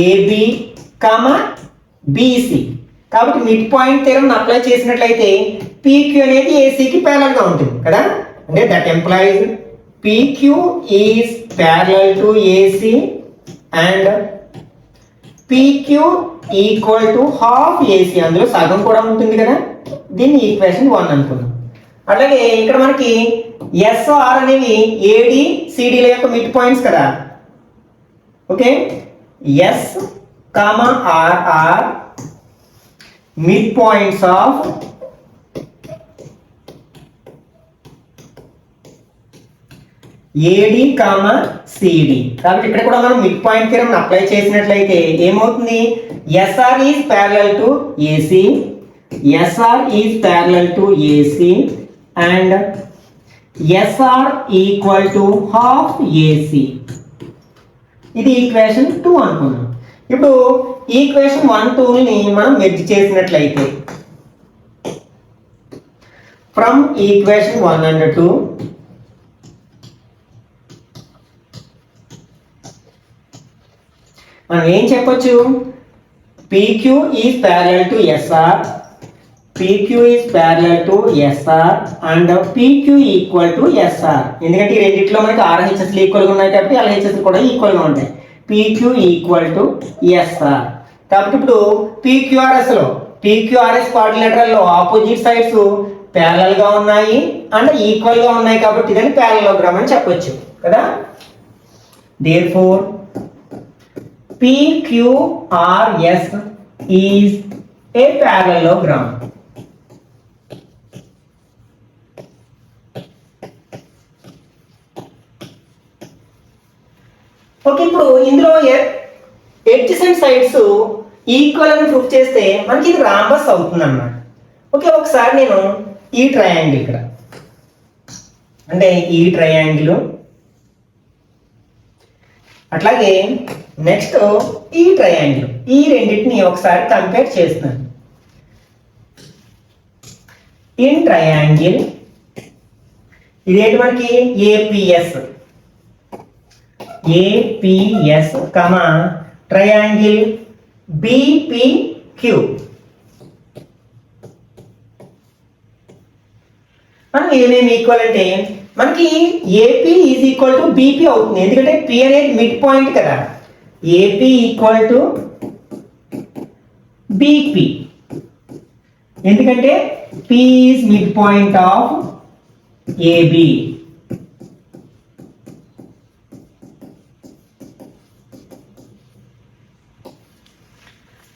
AB, BC. కాబట్టి మిడ్ పాయింట్ థియరం అప్లై చేసినట్లయితే PQ అనేది ఏసీకి ప్యారలల్ గా ఉంటుంది కదా. అంటే that employees PQ is parallel to AC and PQ equal to half AC. అందులో సగం కూడా ఉంటుంది కదా. దీన్ని ఈక్వేషన్ 1 అనుకున్నాం. అలాగే ఇక్కడ మనకి SR అనేవి AD CDల యొక్క మిడ్ పాయింట్స్ కదా. Okay, S, RR mid points of AD comma CD. కాబట్టి ఇక్కడ కూడా మనం మిడ్ పాయింట్ థియరం అప్లై చేసినట్లయితే ఏమవుతుంది, SR is parallel to AC, SR is parallel to AC and SR equal to half AC. ఇది equation 2 అనుకున్నాం. ఇప్పుడు ఈక్వేషన్ 1, 2ని మనం మెర్జ్ చేసినట్లయితే ఫ్రమ్ ఈక్వేషన్ 1 and 2 మనం ఏం చెప్పొచ్చు, PQ is parallel to SR, PQ is parallel to SR and PQ equal to SR. ఎందుకంటే ఈ రెండిట్లో మనకి RHS ఈక్వల్గా ఉన్నాయి కాబట్టి LHS కూడా ఈక్వల్గా ఉంటాయి. PQ equal to SR. కాబట్టి ఇప్పుడు PQRSలో PQRS క్వాడ్రిలేటరల్లో ఆపోజిట్ సైడ్స్ ప్యారలల్గా ఉన్నాయి అండ్ ఈక్వల్గా ఉన్నాయి కాబట్టి ఇదని ప్యారలలోగ్రామ్ అని చెప్పొచ్చు కదా. Therefore PQRS is a parallelogram. Okay, ఇప్పుడు ఇందులో ఎడ్జసెంట్ సైడ్స్ ఈక్వల్ అని ప్రూఫ్ చేస్తే మనకి ఇది రాంబస్ అవుతుంది అన్నమాట. ఓకే, ఒకసారి నేను ఈ ట్రయాంగిల్ ఇక్కడ అంటే ఈ ట్రయాంగిల్ అట్లాగే నెక్స్ట్ ఈ ట్రయాంగిల్, ఈ రెండింటిని ఒకసారి కంపేర్ చేస్తున్నాను. ఇన్ ట్రయాంగిల్ ఇదేంటి మనకి APS, APS comma triangle BPQ. మనం ఏమేమి ఈక్వల్ అంటే మనకి AP is equal to BP అవుతుంది, ఎందుకంటే పి అనేది మిడ్ పాయింట్ కదా. ఏపీ ఈక్వల్ టు బీపీ ఎందుకంటే P is mid point of AB.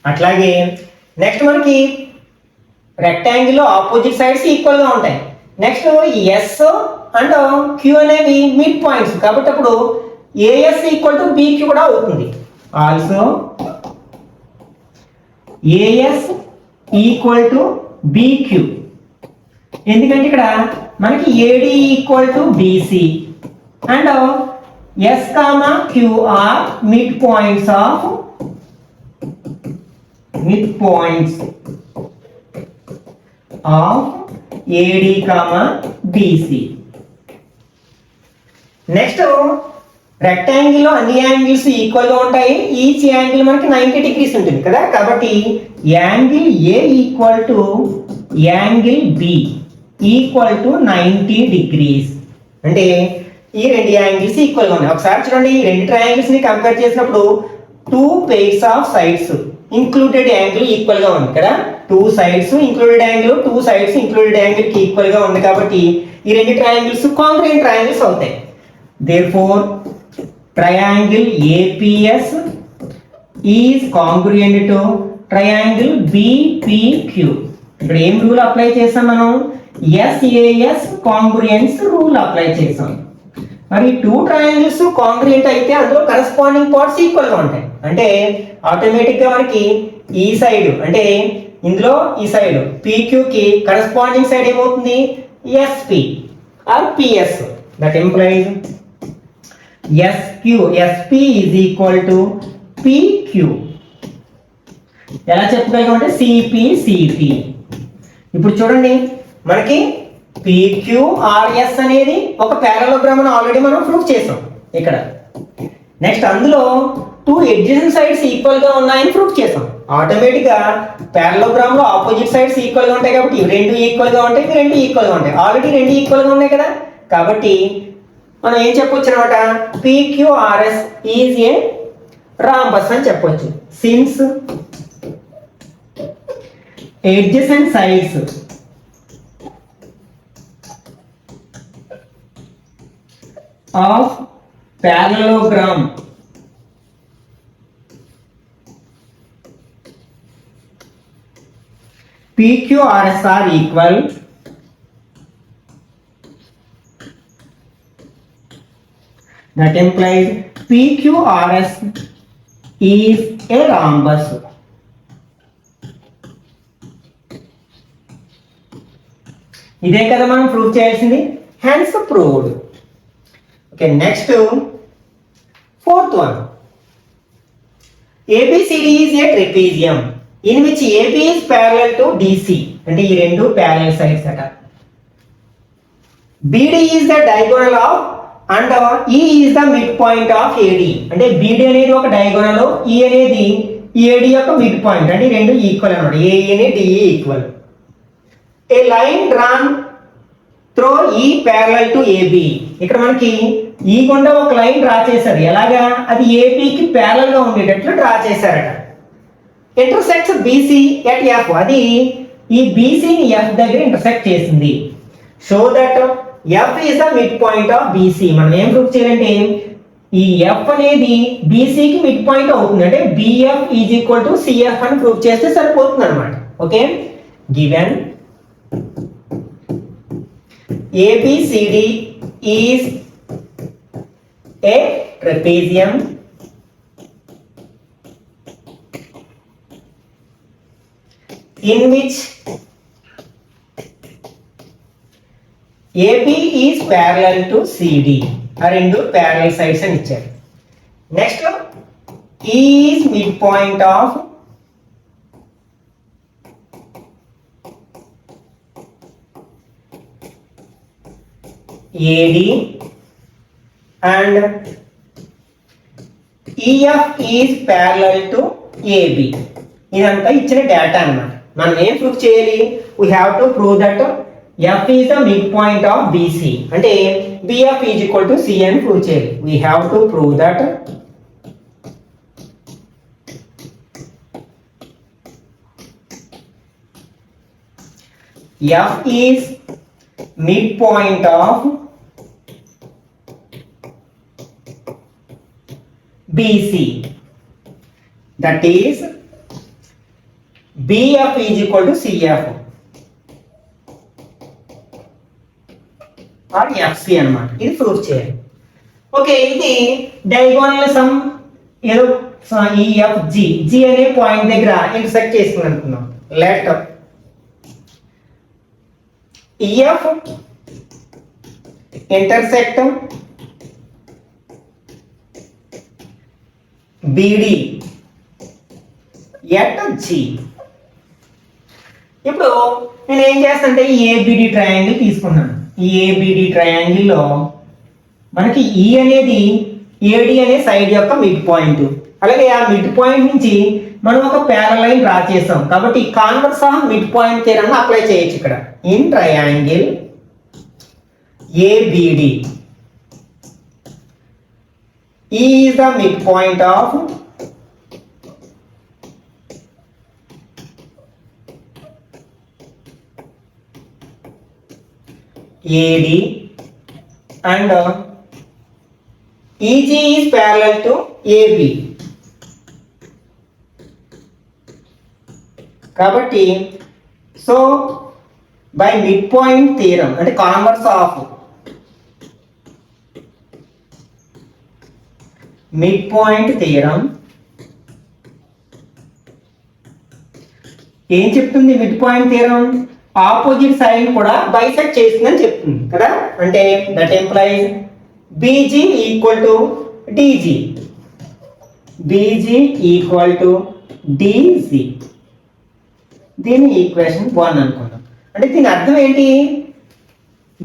అట్లాగే నెక్స్ట్ మనకి రెక్టాంగిల్ ఆపోజిట్ సైడ్స్ ఈక్వల్ గా ఉంటాయి. నెక్స్ట్ ఎస్ అండ్ క్యూ అనేవి మిడ్ పాయింట్స్ కాబట్టి అప్పుడు ఏఎస్ ఈక్వల్ టు బిక్యూ కూడా అవుతుంది. Also AS equal to BQ ఎందుకంటే ఇక్కడ మనకి AD equal to BC and S comma Q are mid points of AD comma BC. Next rectangle లో అన్ని యాంగిల్స్ ఈక్వల్ గా ఉంటాయి. ఈచ్ యాంగిల్ మనకి 90 డిగ్రీస్ ఉంటుంది కదా, కాబట్టి angle A equal to angle B equal to 90 degrees. అంటే ఈ రెండు యాంగిల్స్ ఈక్వల్ గా ఉన్నాయి. ఒకసారి చూడండి, ఈ రెండు ట్రయాంగిల్స్ ని కంపేర్ చేసినప్పుడు 2 pairs of sides included angle equal గా ఉంది కదా. 2 sides included angle, 2 sides included angle కి ఈక్వల్ గా ఉంది కాబట్టి ఈ రెండు ట్రయాంగిల్స్ కాంగ్రుయెంట్ ట్రయాంగిల్స్ అవుతాయి. Therefore triangle APS is congruent to triangle BPQ. ఇక్కడ ఏం రూల్ అప్లై చేసాం మనం? ఎస్ఏఎస్ కాంగ్రుయెన్స్ రూల్ అప్లై చేసాం. మరి 2 ట్రయాంగిల్స్ కాంగ్రుయెంట్ అయితే అందులో కరెస్పాండింగ్ పార్ట్స్ ఈక్వల్ గా ఉంటాయి. అంటే ఆటోమేటిక్ గా మనకి ఈ సైడ్ అంటే ఇందులో ఈ సైడ్ PQ కి కరెస్పాండింగ్ సైడ్ ఏమవుతుంది? SP or PS. That implies SP is equal to PQ. ఎలా చెప్పగలిగామంటే CP. ఇప్పుడు చూడండి, మనకి PQRS అనేది ఒక పారలోగ్రామ్ అని ఆల్రెడీ మనం ప్రూఫ్ చేసాం ఇక్కడ. నెక్స్ట్ అందులో 2 adjacent సైడ్స్ ఈక్వల్ గా ఉన్నాయని ప్రూఫ్ చేసాం. ఆటోమేటిక్ గా పారలోగ్రామ్ లో ఆపోజిట్ సైడ్స్ ఈక్వల్ గా ఉంటాయి కాబట్టి ఇవి రెండు ఈక్వల్ గా ఉంటాయి, ఇవి రెండు ఈక్వల్ గా ఉంటాయి. ఆల్రెడీ రెండు ఈక్వల్ గా ఉన్నాయి కదా, కాబట్టి మనం ఏం చెప్పొచ్చు అనమాట? PQRS ఈజ్ ఏ rhombus అని చెప్పొచ్చు. Since adjacent sides of parallelogram PQRS are equal, that implies PQRS is a rhombus. ఇదే కదా మనం ప్రూవ్ చేయాల్సింది, hence proved. Okay, next fourth one. ABCD is a trapezium in which AB is parallel to DC, అంటే ఈ రెండు parallel sides అట. BD is the diagonal of and E is the midpoint of AD, అంటే BD అనేది ఒక diagonal, E అనేది AD యొక్క mid point, అంటే రెండు ఈక్వల్ అన్నమాట. AE and DE equal. A line drawn through E parallel to AB, ఇక్కడ మనకి ఈ గుండా ఒక లైన్ డ్రా చేశారు. ఎలాగా? అది ఏపీకి ప్యారల్ గా ఉండేటట్లు డ్రా చేశారట. ఇంటర్సెక్ట్స్ బీసీ ఎట్ ఎఫ్, అది ఈ బీసీని ఎఫ్ దగ్గర ఇంటర్సెక్ట్ చేసింది. Show that F is the mid point of BC. మనం ఏం ప్రూవ్ చేయాలంటే ఈ ఎఫ్ అనేది బీసీకి మిడ్ పాయింట్ అవుతుంది, అంటే BF is equal to CF అని ప్రూవ్ చేస్తే సరిపోతుంది అనమాట. Okay, given ABCD is a trapezium in which AB is parallel to CD, ఆ రెండు parallel sides అని ఇచ్చారు. Next E is midpoint of AD and EF is parallel to AB. ఇదంతా ఇచ్చిన డేటా అన్నమాట. మనం ఏం ప్రూవ్ చేయాలి? we have to prove that F is the midpoint of BC, అంటే BF is equal to C అని ప్రూవ్ చేయాలి. we have to prove that F is midpoint of BC, that is BF is equal to CF or FC అన్నమాట. ఇది prove చేయాలి. Okay, ఇది diagonal some ఏదో EFG, G అనే point దగ్గర intersect చేసుకుని అనుకుందాం. Let EF intersect BD at G. ఇప్పుడు నేను ఏం చేస్తానంటే ఈ ABD ట్రయాంగిల్ తీసుకున్నాను. ఈ ABD ట్రయాంగిల్లో మనకి E అనేది AD అనే సైడ్ యొక్క మిడ్ పాయింట్, అలాగే ఆ మిడ్ పాయింట్ నుంచి మనం ఒక ప్యారలల్ లైన్ డ్రా చేసాం. కాబట్టి converse of mid point theorem apply చేయొచ్చు ఇక్కడ. In triangle ABD E is the midpoint of AD and EG is parallel to AB. కాబట్టి so by mid point theorem, అంటే converse of mid point theorem ఏం చెప్తుంది? Mid point theorem opposite side కూడా bisect చేస్తుందని చెప్తుంది కదా. అంటే that implies BG equal to DG, BG equal to DG. దీని ఈక్వేషన్ 1 అనుకుందాం. అంటే దీని అర్థం ఏంటి?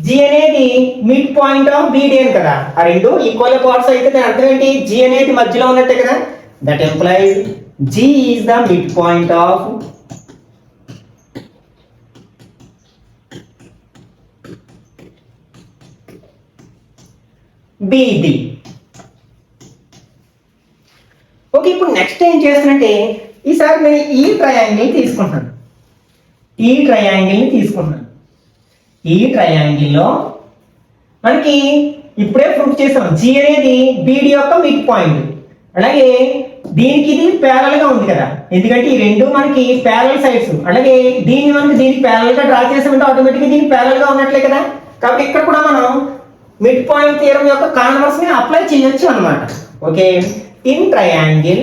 G అనేది మిడ్ పాయింట్ ఆఫ్ BD అని కదా. ఆ రెండు ఈక్వల్ పార్ట్స్ అయితే దాని అర్థం ఏంటి? G అనేది మధ్యలో ఉన్నట్టే కదా. That employees G is the mid point of BD. Okay, ఇప్పుడు నెక్స్ట్ ఏం చేస్తానంటే ఈసారి నేను ఈ ట్రయాంగిల్ తీసుకుంటాను. ఈ ట్రయాంగిల్లో మనకి ఇప్పుడే ప్రూవ్ చేసాం G అనేది BD యొక్క మిడ్ పాయింట్. అలాగే దీనికి ఇది ప్యారల్ గా ఉంది కదా, ఎందుకంటే ఈ రెండు మనకి ప్యారల్ సైడ్స్. అలాగే దీన్ని మనకి దీనికి ప్యారల్ గా డ్రా చేసామంటే ఆటోమేటిక్ గా దీనికి ప్యారల్ గా ఉన్నట్లే కదా. కాబట్టి ఇక్కడ కూడా మనం మిడ్ పాయింట్ థియరం యొక్క కాన్వర్స్ ని అప్లై చేయొచ్చు అన్నమాట. ఓకే, ఇన్ ట్రయాంగిల్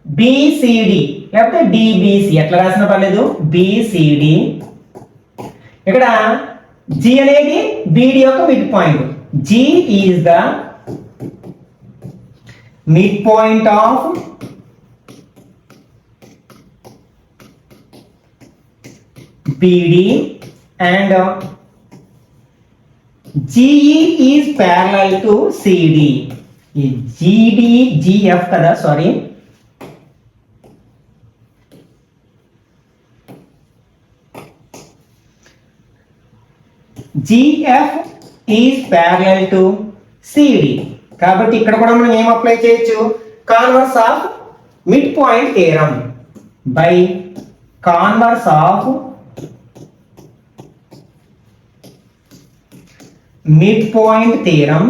బిసిడి లేకపోతే డిబిసి ఎట్లా రాసినా పర్లేదు, బిసిడి. ఇక్కడ జి అనేది బిడి యొక్క mid point. G is the midpoint of BD and GE is parallel to CD. GD GF kada, sorry, GF is parallel to CD. కాబట్టి ఇక్కడ కూడా మనం ఏం అప్లై చేయొచ్చు, converse of mid point theorem by converse of mid point theorem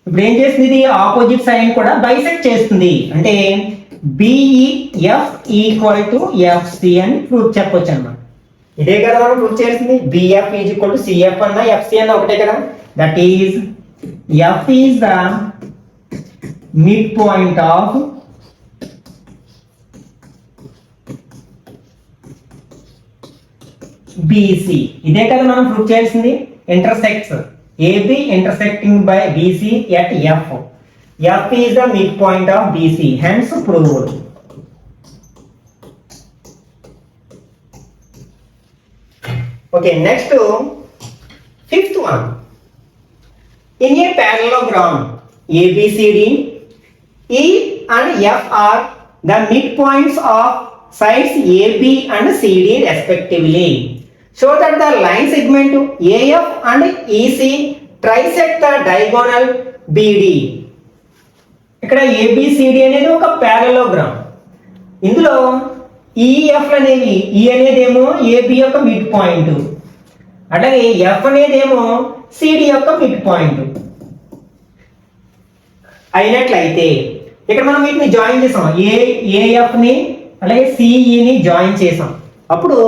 ఇప్పుడు ఏం చేస్తుంది, ఇది ఆపోజిట్ సైడ్ కూడా బైసెక్ట్ చేస్తుంది. అంటే బిఈఎఫ్ ఈక్వల్ టు ఎఫ్సి అని ప్రూఫ్ చెప్పొచ్చు అన్నమాట. ఇదే కదా మనం ప్రూవ్ చేస్తుంది, BF is equal to CF అన్న ఎఫ్సి అన్న ఒకటే కదా. That is F is the mid point of BC. ఇదే కదా మనం ప్రూవ్ చేయాల్సింది, intersects AB intersecting by BC at F. F is the mid point of BC, hence proved. Okay, next to fifth one. In a parallelogram ABCD, E and F are the midpoints of sides AB and CD respectively. Show that the line segment AF and EC trisect the diagonal BD. ఇక్కడ ABCD అనేది ఒక parallelogram. ఇందులో EF అనేవి, ఈ అనేదేమో AB యొక్క mid point, అలాగే F అనేదేమో CD యొక్క mid point అయినట్లయితే ఇక్కడ మనం వీటిని జాయిన్ చేసాం, ఏఎఫ్ ని అలాగే సిఈని జాయిన్ చేసాం. అప్పుడు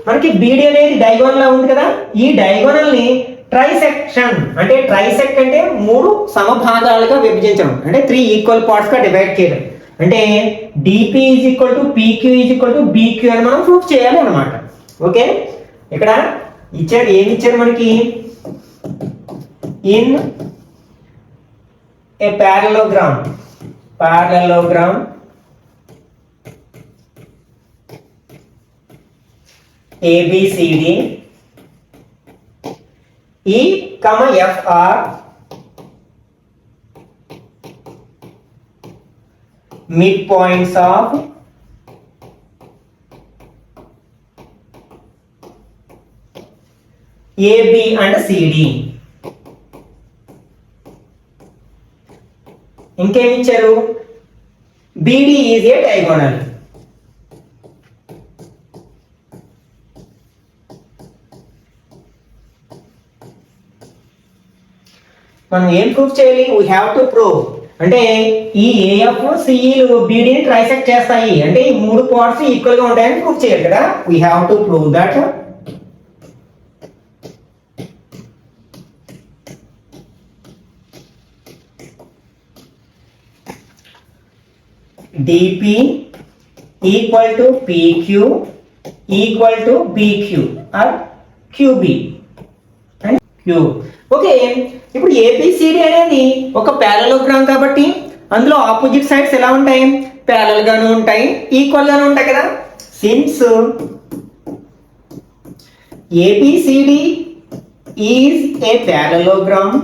మనకి బీడి అనేది డయాగోనల్ లా ఉంది కదా, ఈ డయాగోనల్ ని ట్రైసెక్షన్ అంటే, ట్రైసెక్ట్ అంటే మూడు సమభాగాలుగా విభజించడం, అంటే 3 ఈక్వల్ పార్ట్స్ గా డివైడ్ చేయడం. అంటే DP is equal to PQ is equal to BQ అని మనం ప్రూఫ్ చేయాలి అన్నమాట. ఓకే, ఇక్కడ ఇచ్చారు, ఏమి ఇచ్చారు మనకి, in a parallelogram ABCD E, F are midpoints of AB and CD. ఇంకేమి ఇచ్చారు, BD ఈజ్ ఏ డయాగోనల్. మనం ఏం ప్రూఫ్ చేయాలి, వీ హ్యావ్ టు ప్రూవ్, అంటే ఈ ఏఎఫ్ సిఈలు బీడీని ట్రైసెక్ట్ చేస్తాయి అంటే ఈ మూడు పార్ట్స్ ఈక్వల్ గా ఉంటాయని ప్రూవ్ చేయాలి కదా. We have to prove that DP equal to PQ equal to BQ or QB and Q. Okay, ఇప్పుడు ఏబిసిడి అనేది ఒక ప్యారలోగ్రామ్ కాబట్టి అందులో ఆపోజిట్ సైడ్స్ ఎలా ఉంటాయి, ప్యారల్ గాను ఉంటాయి, ఈక్వల్ గాను ఉంటాయి కదా. Since ABCD is a parallelogram,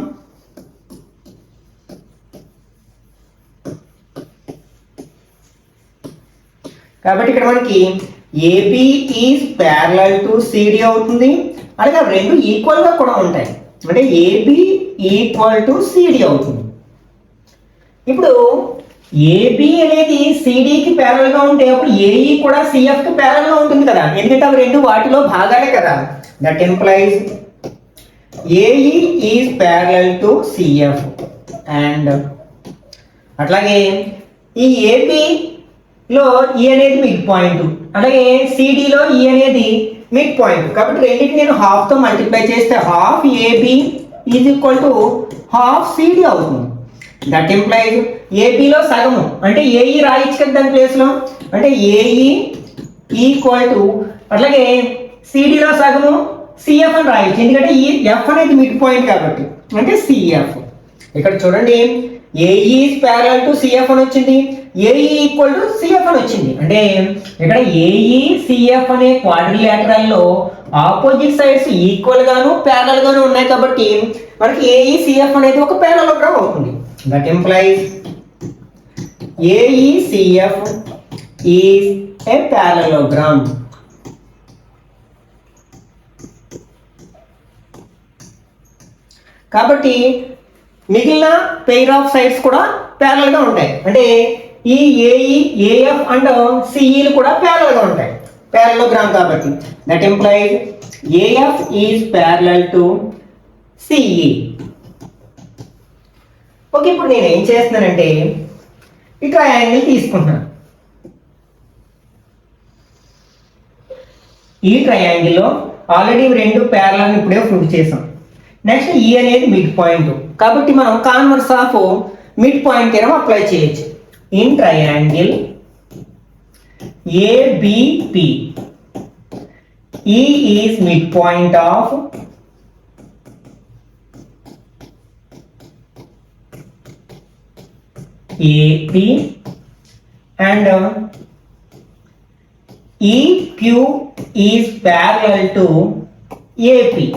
కాబట్టి ఇక్కడ మనకి AB is parallel to CD అవుతుంది, అలాగే రెండు ఈక్వల్ గా కూడా ఉంటాయి, అంటే ఏబి ఈక్వల్ టు సిడి అవుతుంది. ఇప్పుడు ఏబి అనేది సిడికి ప్యారల్ గా ఉంటే అప్పుడు ఏఈ కూడా సిఎఫ్ కి ప్యారల్ గా ఉంటుంది కదా, ఎందుకంటే అవి రెండు వాటిలో భాగాలే కదా. That implies AE is parallel to CF and అట్లాగే ఈ ఏపీలో ఈ అనేది మిడ్ పాయింట్, అలాగే సిడిలో ఈ అనేది మిడ్ పాయింట్. కాబట్టి రెండింటిని నేను హాఫ్తో మల్టిప్లై చేస్తే half AB is equal to half CD అవుతుంది. దట్ ఇంప్లైజ్ ఏబిలో సగము అంటే ఏఈ రాయొచ్చు కదా దాని ప్లేస్లో, అంటే ఏఈ ఈక్వల్ టు అట్లాగే సిడిలో సగము సిఎఫ్ అని రాయొచ్చు, ఎందుకంటే ఈ ఎఫ్ అనేది మిడ్ పాయింట్ కాబట్టి, అంటే సిఎఫ్. ఇక్కడ చూడండి AE is parallel to CF అని వచ్చింది, ఏఈ ఈక్వల్ టు సిఎఫ్ అని వచ్చింది. అంటే ఇక్కడ ఏఈ సిఎఫ్ అనే క్వాడ్రిలేటరల్లో ఆపోజిట్ సైడ్స్ ఈక్వల్ గాను ప్యారలల్ గాను ఉన్నాయి కాబట్టి మనకి ఏఈ సిఎఫ్ అనేది ఒక ప్యారలోగ్రామ్ అవుతుంది. That implies AE CF is a parallelogram. కాబట్టి మిగిలిన పెయిర్ ఆఫ్ సైడ్స్ కూడా ప్యారలల్ గా ఉంటాయి, అంటే ఈ ఏఈ ఏఎఫ్ అండ్ సిఈలు కూడా ప్యారలల్ గా ఉంటాయి, ప్యారలోగ్రామ్ కాబట్టి. That implies AF is parallel to CE. Okay, ఇప్పుడు నేను ఏం చేస్తున్నానంటే ఈ ట్రయాంగిల్ తీసుకుంటున్నాను. ఈ ట్రయాంగిల్లో ఆల్రెడీ రెండు ప్యారలల్ ఇప్పుడే ప్రూవ్ చేసాం. నెక్స్ట్ ఈ అనేది మిడ్ పాయింట్ కాబట్టి మనం converse of mid point theorem apply చేయొచ్చు. In triangle ABP E is mid point of AP and EQ is parallel to AP.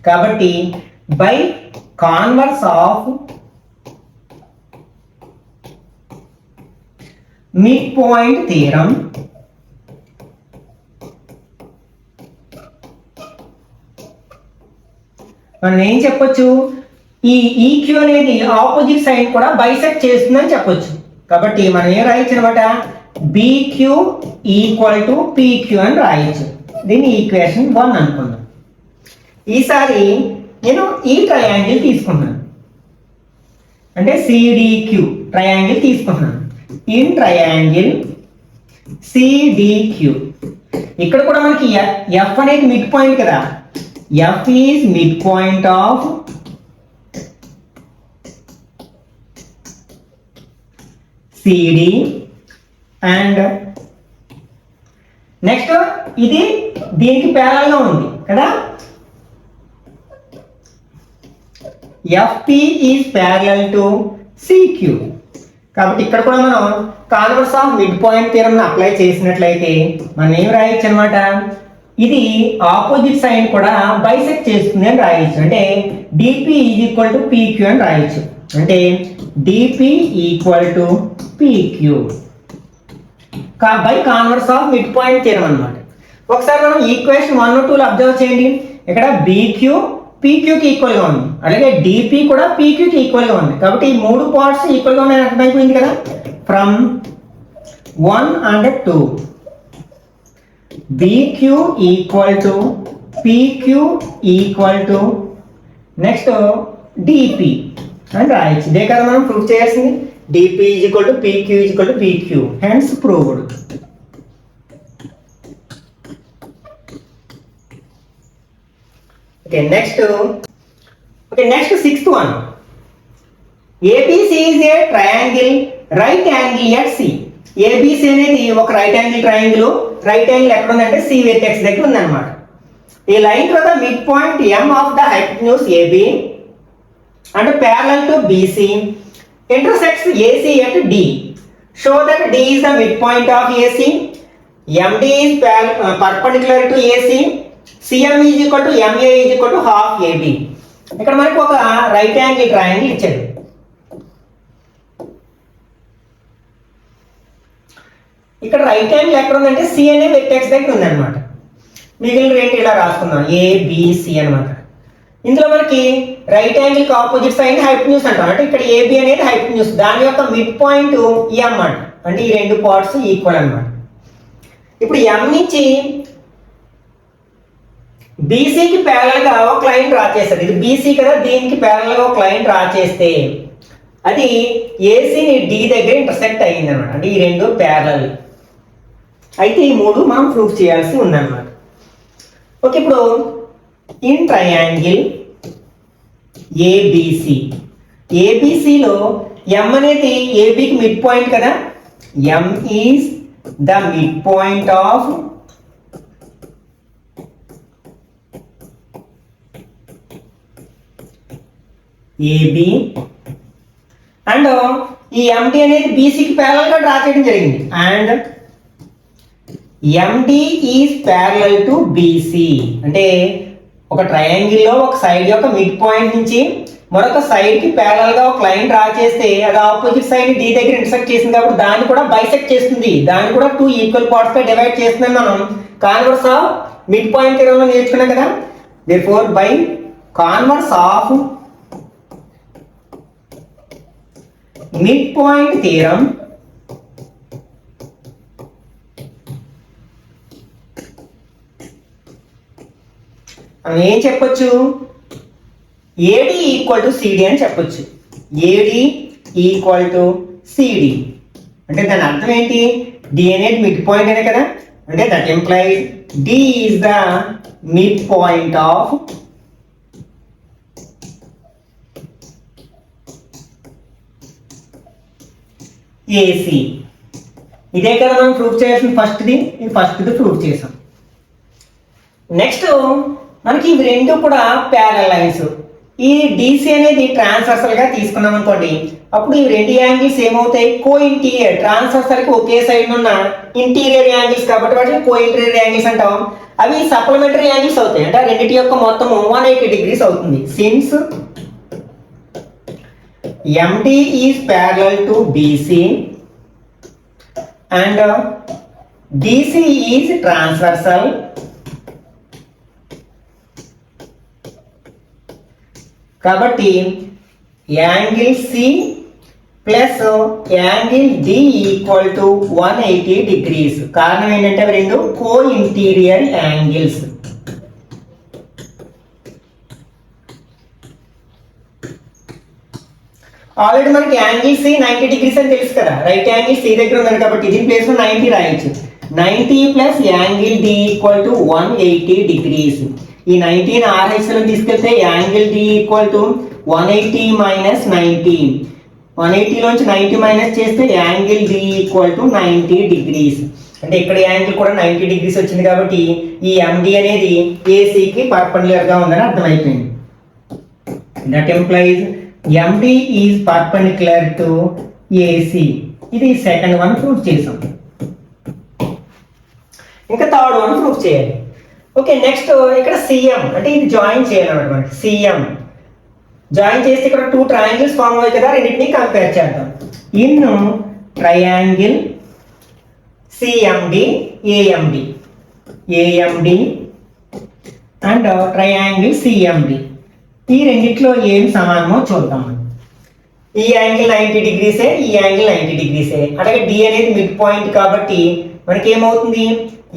కాబట్టి by converse of mid point theorem మనం ఏం చెప్పొచ్చు, ఈ EQ అనేది ఆపోజిట్ సైడ్ కూడా బైసెక్ట్ చేస్తుందని చెప్పొచ్చు. కాబట్టి మనం ఏం రాయొచ్చు అనమాట, బీక్యూ ఈక్వల్ టు పీక్యూ అని రాయొచ్చు. దీన్ని ఈక్వేషన్ 1 అనుకుందాం. ఈసారి నేను ఈ ట్రయాంగిల్ తీసుకున్నాను, అంటే సిడిక్యూ ట్రయాంగిల్ తీసుకున్నాను. ఇన్ ట్రయాంగిల్ సిడిక్యూ ఇక్కడ కూడా మనకి ఎఫ్ అనేది మిడ్ పాయింట్ కదా, F is mid point of CD and next ఇది దీనికి ప్యారలల్ గా ఉంది కదా, FP is parallel to CQ. కాబట్టి ఇక్కడ కూడా మనం converse of mid point theorem apply చేసినట్లయితే మనం ఏం రాయొచ్చు అనమాట, ఇది ఆపోజిట్ సైడ్ కూడా బైసెక్ట్ చేస్తుంది అని రాయొచ్చు. అంటే DP is equal to PQ అని రాయొచ్చు. అంటే DP equal to PQ by converse of mid point theorem అన్నమాట. ఒకసారి మనం ఈక్వేషన్ 1 2 అబ్జర్వ్ చేయండి. ఇక్కడ BQ పీక్యూకి ఈక్వల్గా ఉంది, అలాగే డిపి కూడా పీక్యూకి ఈక్వల్గా ఉంది. కాబట్టి ఈ మూడు పార్ట్స్ ఈక్వల్గా ఉన్నాయని అర్థమైపోయింది కదా. From 1 and 2 BQ equal to PQ equal to next DP అని రాయొచ్చు. ఇదే కదా మనం ప్రూవ్ చేయాల్సింది, DP is equal to PQ is equal to PQ, hence proved. Okay, next sixth one. ABC is a triangle right angle at C. ABC అనేది ఒక right angle triangle, right angle ఎక్కడ ఉందంటే C వెర్టెక్స్ దగ్గర ఉందన్నమాట. ఈ line తో mid point M of the hypotenuse AB and parallel to BC intersects AC at D. Show that D is the midpoint of AC. MD is perpendicular to AC. CM is equal to MA is equal to half AB. ఇక్కడ మనకు ఒక right angle triangle ఇచ్చాడు. ఇక్కడ right angle ఎక్కడ ఉందంటే C అనే vertex దగ్గర ఉందన్నమాట. మిగిలిన రెండు ఇలా రాసుకుందాం, ABC అన్నమాట. ఇందులో మనకి రైట్ యాంగిల్ కి ఆపోజిట్ సైడ్ హైపోటెన్యూస్ అంటాం. అంటే ఇక్కడ AB అనేది హైపోటెన్యూస్, దాని యొక్క మిడ్ పాయింట్ E అన్నమాట. అంటే ఈ రెండు పార్ట్స్ ఈక్వల్ అన్నమాట. ఇప్పుడు M నుంచి బీసీకి ప్యారల్ గా ఒక లైన్ డ్రా చేస్తారు. ఇది బీసీ కదా, దీనికి ప్యారల్ గా ఒక లైన్ డ్రా చేస్తే అది ఏసీని డి దగ్గర ఇంటర్సెక్ట్ అయ్యింది అనమాట. అంటే ఈ రెండు ప్యారల్. అయితే ఈ మూడు మనం ప్రూఫ్ చేయాల్సి ఉందన్నమాట. ఓకే, ఇప్పుడు ఇన్ ట్రయాంగిల్ ఏబిసి, ఏబిసిలో ఎం అనేది ఏబికి మిడ్ పాయింట్ కదా, M is the mid point of AB and ఈ ఎండి అనేది బీసీకి ప్యారల్ గా డ్రా చేయడం జరిగింది. And MD is parallel to BC. అంటే ఒక ట్రయాంగిల్ లో ఒక సైడ్ యొక్క మిడ్ పాయింట్ నుంచి మరొక సైడ్ కి ప్యారల్ గా ఒక లైన్ డ్రా చేస్తే అది ఆపోజిట్ సైడ్ డి దగ్గర ఇంటర్సెక్ట్ చేసింది కాబట్టి దాన్ని కూడా బైసెక్ట్ చేస్తుంది, దాన్ని కూడా 2 ఈక్వల్ పార్ట్స్ గా డివైడ్ చేస్తున్నాం మనం. Converse of mid point theorem లో నేర్చుకున్నాం కదా. therefore by converse of midpoint theorem మనం ఏం చెప్పొచ్చు, ఏడి ఈక్వల్ టు సిడి అని చెప్పొచ్చు. ఏడి ఈక్వల్ టు సిడి అంటే దాని అర్థం ఏంటి, డి అనేది మిడ్ పాయింట్ అనే కదా. అంటే that implied D is the mid point of AC. ఇదే కదా మనం ప్రూఫ్ చేయాల్సిన ఫస్ట్ది. ఇది ఫస్ట్ది ప్రూఫ్ చేసాం. నెక్స్ట్ మనకి ఇవి రెండు కూడా ప్యారల్ లైన్స్. ఈ డిసి అనేది ట్రాన్స్వర్సల్ గా తీసుకున్నాం అనుకోండి, అప్పుడు ఈ రెండు యాంగిల్స్ ఏమవుతాయి, కో ఇంటీరియర్. ట్రాన్స్వర్సల్ కి ఒకే సైడ్ ఉన్న ఇంటీరియర్ యాంగిల్స్ కాబట్టి వాటిని కో ఇంటీరియర్ యాంగిల్స్ అంటాం. అవి సప్లిమెంటరీ యాంగిల్స్ అవుతాయి. అంటే రెండింటి యొక్క మొత్తం 180 డిగ్రీస్ అవుతుంది. Since MD is parallel to BC and DC is transversal, కాబట్టి angle C plus angle D equal to 180 degrees. కారణం ఏంటంటే అవి రెండు కో ఇంటీరియర్ యాంగిల్స్. ఆల్రెడీ మనకి యాంగిల్ సి 90 డిగ్రీస్ అని తెలుసు కదా. రైట్ యాంగిల్ సి దగ్గర ఉంది కాబట్టి దీని ప్లేస్ లో 90 రాయొచ్చు. 90 plus angle D equal to 180 degrees. ఈ 90 ని RHS లో తీసుకెళ్తే angle D equal to 180 minus 90. 180 లోంచి 90 మైనస్ చేస్తే angle D equal to 90 degrees. అంటే ఇక్కడ యాంగిల్ కూడా 90 డిగ్రీస్ వచ్చింది కాబట్టి ఈ ఎండి అనేది ఏసీకి పర్పెండిక్యులర్ గా ఉందని అర్థమైపోయింది. That employees MD is perpendicular to AC. ఇది సెకండ్ వన్ ప్రూఫ్ చేసాం. ఇంకా థర్డ్ వన్ ప్రూఫ్ చేయాలి. ఓకే, నెక్స్ట్ ఇక్కడ CM అంటే ఇది జాయిన్ చేయాలన్నమాట. మనకి CM జాయిన్ చేస్తే ఇక్కడ 2 ట్రయాంగిల్స్ ఫామ్ అవుతాయి కదా, రెండింటిని కంపేర్ చేద్దాం. In triangle CMD AMD and triangle CMD, ఈ రెండిట్లో ఏం సమానమో చూద్దాం. ఈ యాంగిల్ 90 డిగ్రీసే, ఈ యాంగిల్ 90 డిగ్రీసే. అలాగే డి అనేది మిడ్ పాయింట్ కాబట్టి మనకి ఏమవుతుంది,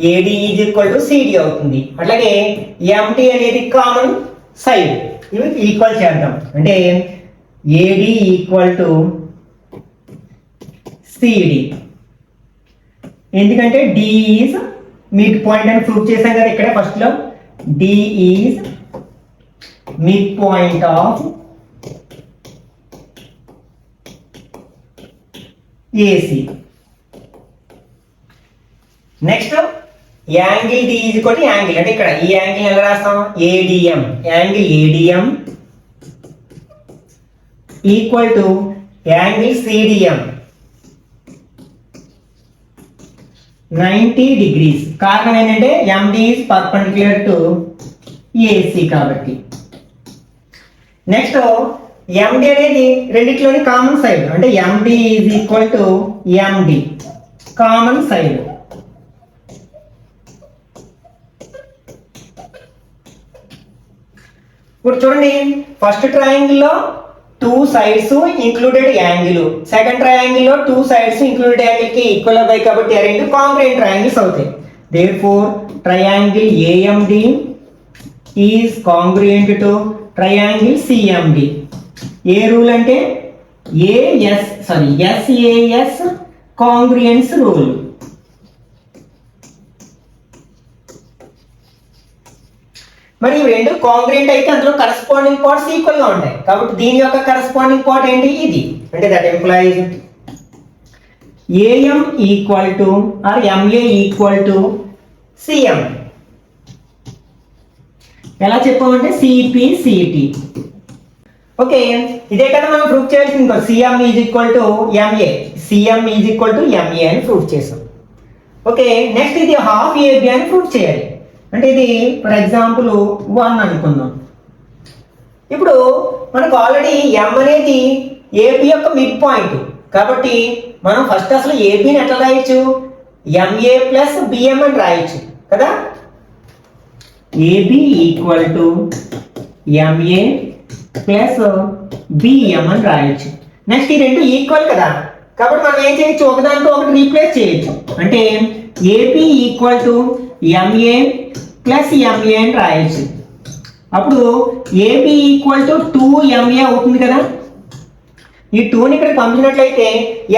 AD is equal to CD అవుతుంది. అట్లాగే ఎండి అనేది కామన్ సైడ్, ఇవి ఈక్వల్ చేద్దాం. అంటే ఏడి ఈక్వల్ టు సిడి, ఎందుకంటే డి ఈజ్ మిడ్ పాయింట్ అని ప్రూవ్ చేశాం కదా ఇక్కడ ఫస్ట్ లో. D is midpoint of AC. Next angle D is equal to angle, అంటే ఇక్కడ ఈ యాంగిల్ ఎలా రాస్తాం, ADM. Angle ADM equal to angle CDM 90 degrees. కారణం ఏంటంటే MD is perpendicular to AC కాబట్టి. నెక్స్ట్ MD అనేది రెండిట్లోని కామన్ సైడ్, అంటే MD is equal to MD common side. ఇప్పుడు చూడండి, ఫస్ట్ ట్రయాంగిల్ లో 2 sides included angle, second triangle లో 2 సైడ్స్ ఇంక్లూడెడ్ యాంగిల్ కి ఈక్వల్ అవుతాయి కాబట్టి ఆ రెండు కాంగ్రుయెంట్ ట్రయాంగిల్స్ అవుతాయి. Therefore triangle AMD is congruent to triangle CMD. ఏ రూల్ అంటే ఎస్ఏఎస్ కాంగ్రుయెన్స్ రూల్. మరి ఇవి రెండు కాంగ్రుయెంట్ అయితే అందులో కరస్పాండింగ్ పార్ట్స్ ఈక్వల్ గా ఉంటాయి. కాబట్టి దీని యొక్క కరస్పాండింగ్ పార్ట్ ఏంటి? ఇది. అంటే that implies AM equal to or MA equal to CM. ఎలా చెప్పామంటే సిపి/సిటి. ఓకే, ఇదే కదా మనం ప్రూఫ్ చేయాల్సింది. CM is equal to MA, CM is equal to MA అని ప్రూఫ్ చేసాం. ఓకే, నెక్స్ట్ ఇది హాఫ్ ఏబి అని ప్రూఫ్ చేయాలి. అంటే ఇది ఫర్ ఎగ్జాంపుల్ 1 అనుకుందాం. ఇప్పుడు మనకు ఆల్రెడీ ఎం అనేది ఏబి యొక్క మిడ్ పాయింట్. కాబట్టి మనం ఫస్ట్ అసలు ఏబిని ఎట్లా రాయొచ్చు? ఎంఏ ప్లస్ బిఎం అని రాయొచ్చు కదా. AB equal to MA plus BM అని రాయొచ్చు. నెక్స్ట్ ఈ రెండు ఈక్వల్ కదా, కాబట్టి మనం ఏం చేయొచ్చు? ఒకదానితో ఒకటి రీప్లేస్ చేయొచ్చు. అంటే AB equal to MA plus MA అని రాయొచ్చు. అప్పుడు ఏబి ఈక్వల్ టు 2MA అవుతుంది కదా. ఈ 2ని ఇక్కడ పంపినట్లయితే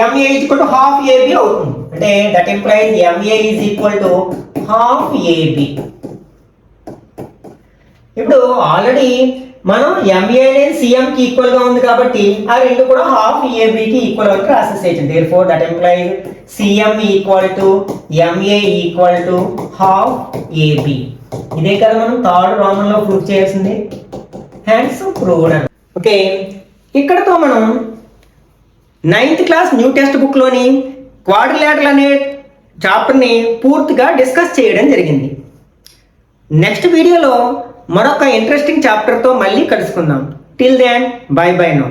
MA equal to half AB అవుతుంది. అంటే that implies MA is equal to half AB. ఇప్పుడు ఆల్రెడీ మనం ఎంఏ అనేది సిఎం కి ఈక్వల్ గా ఉంది కాబట్టి ఆ రెండు కూడా హాఫ్ ఏబికి ఈక్వల్ అని రాసేసేయచ్చు. Therefore that implies CM equal to MA equal to half AB. ఇదే కదా మనం థర్డ్ రోమన్ లో ప్రూఫ్ చేయాల్సింది. హ్యాన్స్ ప్రూవ్డ్. ఓకే, ఇక్కడతో మనం 9th class new text book లోని క్వాడ్రిలేటరల్ అనే చాప్టర్ని పూర్తిగా డిస్కస్ చేయడం జరిగింది. నెక్స్ట్ వీడియోలో మరొక ఇంట్రెస్టింగ్ చాప్టర్తో మళ్ళీ కలుసుకుందాం. Till then bye bye now.